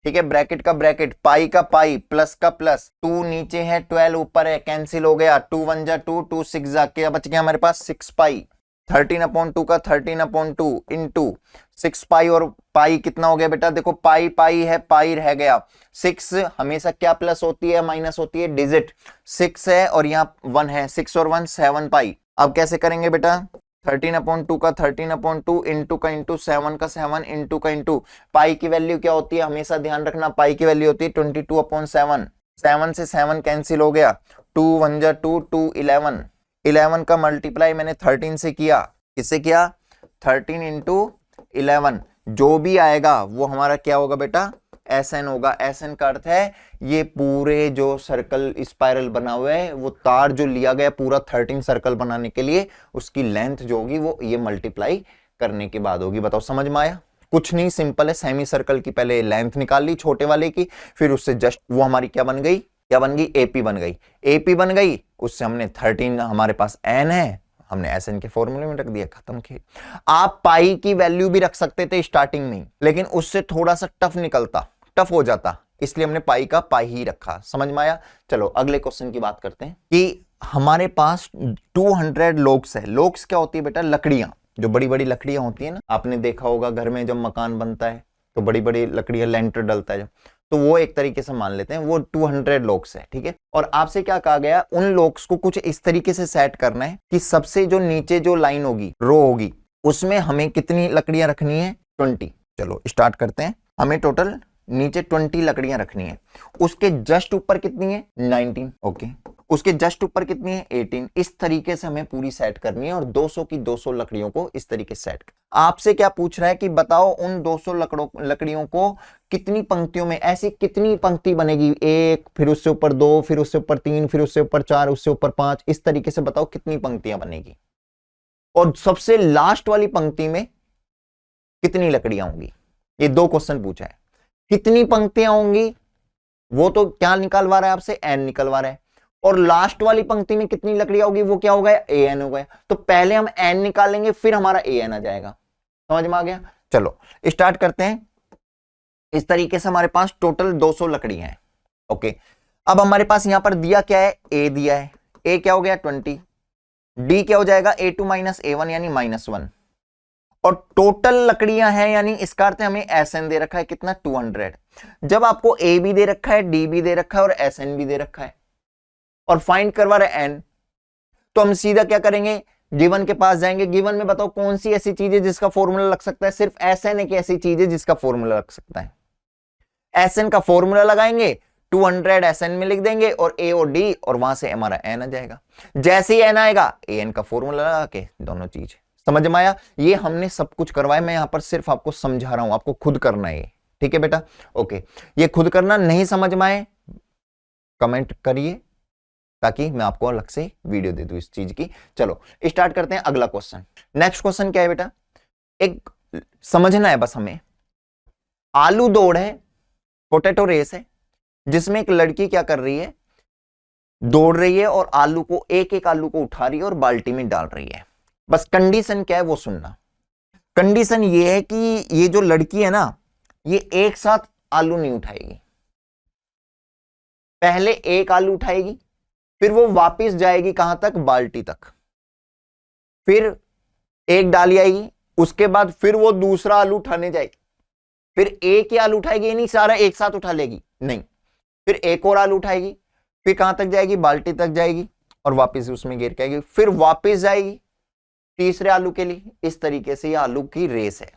ठीक है, ब्रैकेट का ब्रैकेट पाई का पाई प्लस का प्लस, 2 नीचे है 12 ऊपर है, कैंसिल हो गया, 2 1 जा 2 2 6 जा, क्या बच गया हमारे पास 6 पाई। 13 अपॉन 2 का 13 अपॉन 2 इंटू 6 पाई, और पाई कितना हो गया बेटा, देखो पाई पाई है, पाई रह गया, 6 हमेशा क्या प्लस होती है माइनस होती है, डिजिट 6 है और यहाँ 1 है, 6 और 1 7 पाई। अब कैसे करेंगे बेटा 13 अपॉन 2 का 13 अपॉन 2 इंटू का इंटू 7 का 7 इंटू का इंटू, पाई की वैल्यू क्या होती है हमेशा ध्यान रखना, पाई की वैल्यू होती है 22 अपॉन 7, 7 से 7 कैंसिल हो गया, 2 1 जा 2 2 11, 11 का मल्टीप्लाई मैंने 13 से किया, किससे किया 13 इंटू 11, जो भी आएगा वो हमारा क्या होगा बेटा एस एन होगा। एस एन का अर्थ है ये पूरे जो सर्कल स्पाइरल बना हुआ है, वो तार जो लिया गया पूरा 13 सर्कल बनाने के लिए, उसकी लेंथ जो होगी वो ये मल्टीप्लाई करने के बाद होगी। बताओ समझ में आया? कुछ नहीं, सिंपल है, सेमी सर्कल की पहले लेंथ निकाल ली छोटे वाले की, फिर उससे जस्ट वो हमारी क्या बन गई, क्या बन गई एपी बन गई, एपी बन गई, उससे हमने 13 हमारे पास एन है, हमने एस एन के फॉर्मूले में रख दिया, खत्म किए। आप पाई की वैल्यू भी रख सकते थे स्टार्टिंग में, लेकिन उससे थोड़ा सा टफ निकलता, टफ हो जाता, इसलिए हमने पाई का पाई ही रखा। समझ में आया? चलो अगले क्वेश्चन की बात करते हैं कि हमारे पास 200 लोग्स है। लोग्स क्या होती है बेटा, लकड़ियां, जो बड़ी बड़ी लकड़ियां होती है ना, आपने देखा होगा घर में जब मकान बनता है तो बड़ी बड़ी लकड़ियां, लेंटर डलता है जब, तो वो एक तरीके से मान लेते हैं वो 200 लोग्स है, ठीक है। और आपसे क्या कहा गया, उन लोग्स को कुछ इस तरीके से सेट करना है कि सबसे जो नीचे जो लाइन होगी, रो होगी, उसमें हमें कितनी लकड़ियां रखनी है 20। चलो स्टार्ट करते हैं, हमें टोटल नीचे 20 लकड़ियां रखनी है, उसके जस्ट ऊपर कितनी है 19, ओके, उसके जस्ट ऊपर कितनी है 18। इस तरीके से हमें पूरी सेट करनी है और 200 की 200 लकड़ियों को इस तरीके से सेट। आपसे क्या पूछ रहा है कि बताओ उन 200 लकड़ियों को कितनी पंक्तियों में, ऐसी कितनी पंक्ति बनेगी, एक, फिर उससे ऊपर 2, फिर उससे ऊपर 3, फिर उससे ऊपर 4, उससे ऊपर 5, इस तरीके से बताओ कितनी पंक्तियां बनेगी, और सबसे लास्ट वाली पंक्ति में कितनी लकड़ियां होंगी। ये 2 क्वेश्चन पूछा है, कितनी पंक्तियां होंगी वो तो क्या निकलवा रहा है आपसे, एन निकलवा रहा है, और लास्ट वाली पंक्ति में कितनी लकड़ियां होगी वो क्या हो गया, ए एन हो गया। तो पहले हम एन निकालेंगे फिर हमारा ए एन आ जाएगा। समझ में आ गया? चलो स्टार्ट करते हैं। इस तरीके से हमारे पास टोटल 200 लकड़ियां हैं, ओके। अब हमारे पास यहां पर दिया क्या है, ए दिया है, ए क्या हो गया 20, डी क्या हो जाएगा A2 माइनस A1 यानी -1, और टोटल लकड़ियां हैं यानी इसका अर्थ है हमें एसएन दे रखा है कितना 200। जब आपको ए भी दे रखा है, डी भी दे रखा है और एसएन भी दे रखा है और फाइंड करवा रहे एन, तो हम सीधा क्या करेंगे, गिवन के पास जाएंगे। गिवन में बताओ कौन सी ऐसी चीज है जिसका फॉर्मूला लग सकता है, सिर्फ एसएन एक ऐसी चीज है जिसका फॉर्मूला लग सकता है। एसएन का फॉर्मूला लगाएंगे, 200 एसएन में लिख देंगे और ए और डी, और वहां से हमारा एन आ जाएगा। जैसे ही एन आएगा ए एन का फॉर्मूला लगा के दोनों चीज। समझ में आया? ये हमने सब कुछ करवाया, मैं यहां पर सिर्फ आपको समझा रहा हूं, आपको खुद करना है, ठीक है बेटा, ओके। ये खुद करना, नहीं समझ में आए कमेंट करिए ताकि मैं आपको अलग से वीडियो दे दूं इस चीज की। चलो स्टार्ट करते हैं अगला क्वेश्चन। नेक्स्ट क्वेश्चन क्या है बेटा, एक समझना है बस हमें। आलू दौड़ है, पोटैटो रेस है, जिसमें एक लड़की क्या कर रही है, दौड़ रही है और आलू को एक एक आलू को उठा रही है और बाल्टी में डाल रही है। बस कंडीशन क्या है वो सुनना। कंडीशन ये है कि ये जो लड़की है ना, ये एक साथ आलू नहीं उठाएगी, पहले एक आलू उठाएगी, फिर वो वापस जाएगी कहां तक, बाल्टी तक, फिर एक डाली आएगी, उसके बाद फिर वो दूसरा आलू उठाने जाएगी, फिर एक ही आलू उठाएगी, नहीं सारा एक साथ उठा लेगी, नहीं, फिर एक और आलू उठाएगी, फिर कहां तक जाएगी, बाल्टी तक जाएगी और वापस उसमें गिर के आएगी, फिर वापस जाएगी तीसरे आलू के लिए। इस तरीके से ये आलू की रेस है।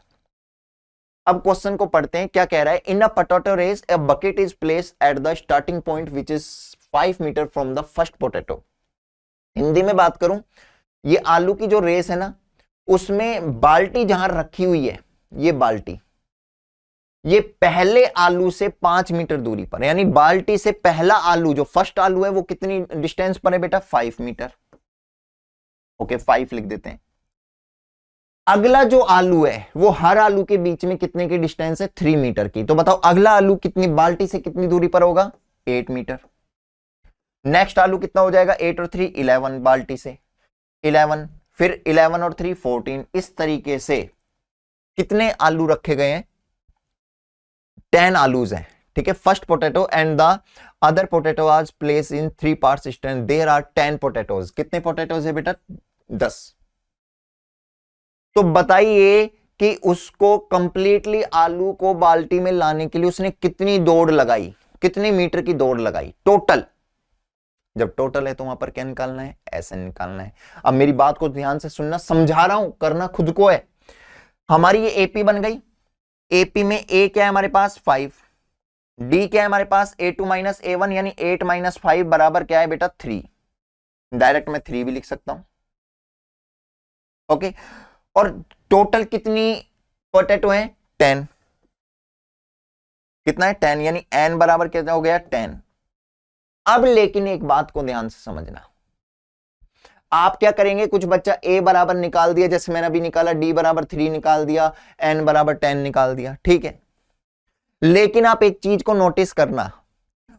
अब क्वेश्चन को पढ़ते हैं, क्या कह रहा है। In a potato race a bucket is placed at the starting point which is 5 metre from the first potato. Hindi में बात करूं, ये आलू की जो रेस है ना, उसमें बाल्टी जहां रखी हुई है, ये बाल्टी, ये पहले आलू से 5 मीटर दूरी पर, यानी बाल्टी से पहला आलू जो फर्स्ट आलू है वो कितनी डिस्टेंस पर है बेटा, 5 मीटर। ओके 5 लिख देते हैं। अगला जो आलू है वो हर आलू के बीच में कितने की डिस्टेंस है, 3 मीटर की। तो बताओ अगला आलू कितनी बाल्टी से कितनी दूरी पर होगा, 8 मीटर। नेक्स्ट आलू कितना हो जाएगा, 8 और 3 11 बाल्टी से 11, फिर 11 और 3 14। इस तरीके से कितने आलू रखे गए हैं, 10 आलूज हैं, ठीक है। First potato and the other potato as place in 3 parts stand, there are 10 potatoes. कितने पोटैटोज है बेटा, 10। तो बताइए कि उसको कंप्लीटली आलू को बाल्टी में लाने के लिए उसने कितनी दौड़ लगाई, कितने मीटर की दौड़ लगाई टोटल। जब टोटल है तो वहां पर क्या निकालना है, ऐसे निकालना है। अब मेरी बात को ध्यान से सुनना, समझा रहा हूं, करना खुद को है। हमारी ये एपी बन गई। एपी में ए क्या है हमारे पास, 5। डी क्या है हमारे पास, A2 माइनस A1, यानी 8 माइनस 5 बराबर क्या है बेटा, 3। डायरेक्ट मैं 3 भी लिख सकता हूं। ओके, और टोटल कितनी पोटैटो है, 10। कितना है, 10, यानी n बराबर क्या हो गया, 10। अब लेकिन एक बात को ध्यान से समझना, आप क्या करेंगे, कुछ बच्चा a बराबर निकाल दिया, जैसे मैंने अभी निकाला, d बराबर 3 निकाल दिया, n बराबर 10 निकाल दिया, ठीक है। लेकिन आप एक चीज को नोटिस करना,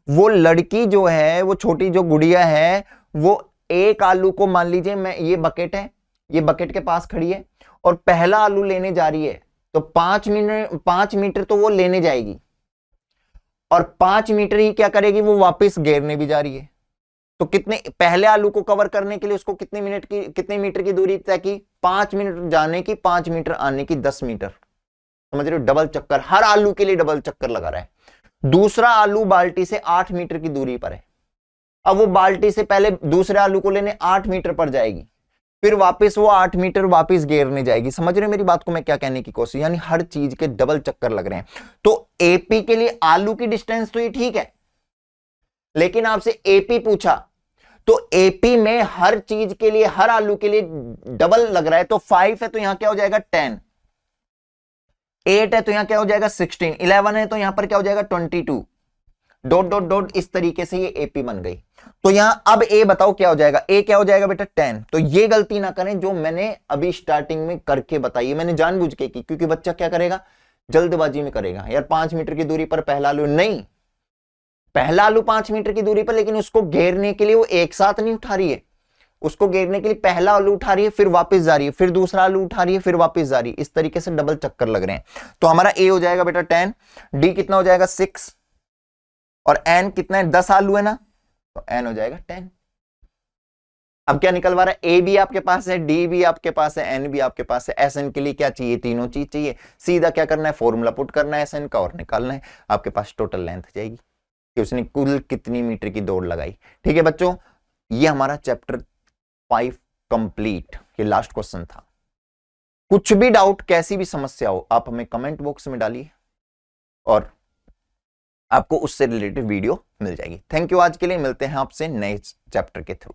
वो लड़की जो है, वो छोटी जो गुड़िया है, वो एक आलू को, मान लीजिए मैं, ये बकेट है, ये बकेट के पास खड़ी है और पहला आलू लेने जा रही है, तो 5 मीटर तो वो लेने जाएगी और 5 मीटर ही क्या करेगी, वो वापस घेरने भी जा रही है। तो कितने, पहले आलू को कवर करने के लिए उसको कितने मीटर की दूरी तय की, 5 मिनट जाने की, 5 मीटर आने की, 10 मीटर। समझ रहे हो, डबल चक्कर, हर आलू के लिए डबल चक्कर लगा रहा है। दूसरा आलू बाल्टी से 8 मीटर की दूरी पर है। अब वो बाल्टी से पहले दूसरे आलू को लेने 8 मीटर पर जाएगी, फिर वापस वो 8 मीटर वापस घेरने जाएगी। समझ रहे हो मेरी बात को, मैं क्या कहने की कोशिश, यानी हर चीज के डबल चक्कर लग रहे हैं। तो एपी के लिए आलू की डिस्टेंस तो ये ठीक है, लेकिन आपसे एपी पूछा तो एपी में हर चीज के लिए, हर आलू के लिए डबल लग रहा है। तो 5 है तो यहां क्या हो जाएगा, 10। 8 है तो यहां क्या हो जाएगा, 16। 11 है तो यहां पर क्या हो जाएगा, 22। डॉट डॉट डॉट, इस तरीके से ये एपी बन गई। तो यहां अब ए बताओ क्या हो जाएगा, ए क्या हो जाएगा बेटा, 10। तो ये गलती ना करें जो मैंने अभी स्टार्टिंग में करके बताई, मैंने जानबूझ के की, क्योंकि बच्चा क्या करेगा, जल्दबाजी में करेगा, यार 5 मीटर की दूरी पर पहला आलू, नहीं, पहला आलू 5 मीटर की दूरी पर, लेकिन उसको घेरने के लिए वो एक साथ नहीं उठा रही है, उसको घेरने के लिए पहला आलू उठा रही है, फिर वापस जा रही है, फिर दूसरा आलू उठा रही है, फिर वापस जा रही है। इस तरीके से डबल चक्कर लग रहे हैं। तो हमारा ए हो जाएगा बेटा 10, डी कितना हो जाएगा, 6, और एन कितना है, 10 आलू है ना, तो एन हो जाएगा 10। अब क्या निकलवा रहा है, ए भी आपके पास है, डी भी आपके पास है, एन भी आपके पास है। एस एन के लिए क्या चाहिए, तीनों चीज चाहिए। सीधा क्या करना है, फॉर्मूला पुट करना है एस एन का और निकालना है। आपके पास टोटल लेंथ जाएगी कि उसने कुल कितनी मीटर की दौड़ लगाई। ठीक है बच्चों, ये हमारा चैप्टर 5 कंप्लीट। ये लास्ट क्वेश्चन था। कुछ भी डाउट, कैसी भी समस्या हो, आप हमें कमेंट बॉक्स में डालिए और आपको उससे रिलेटेड वीडियो मिल जाएगी। थैंक यू, आज के लिए मिलते हैं आपसे नए चैप्टर के थ्रू।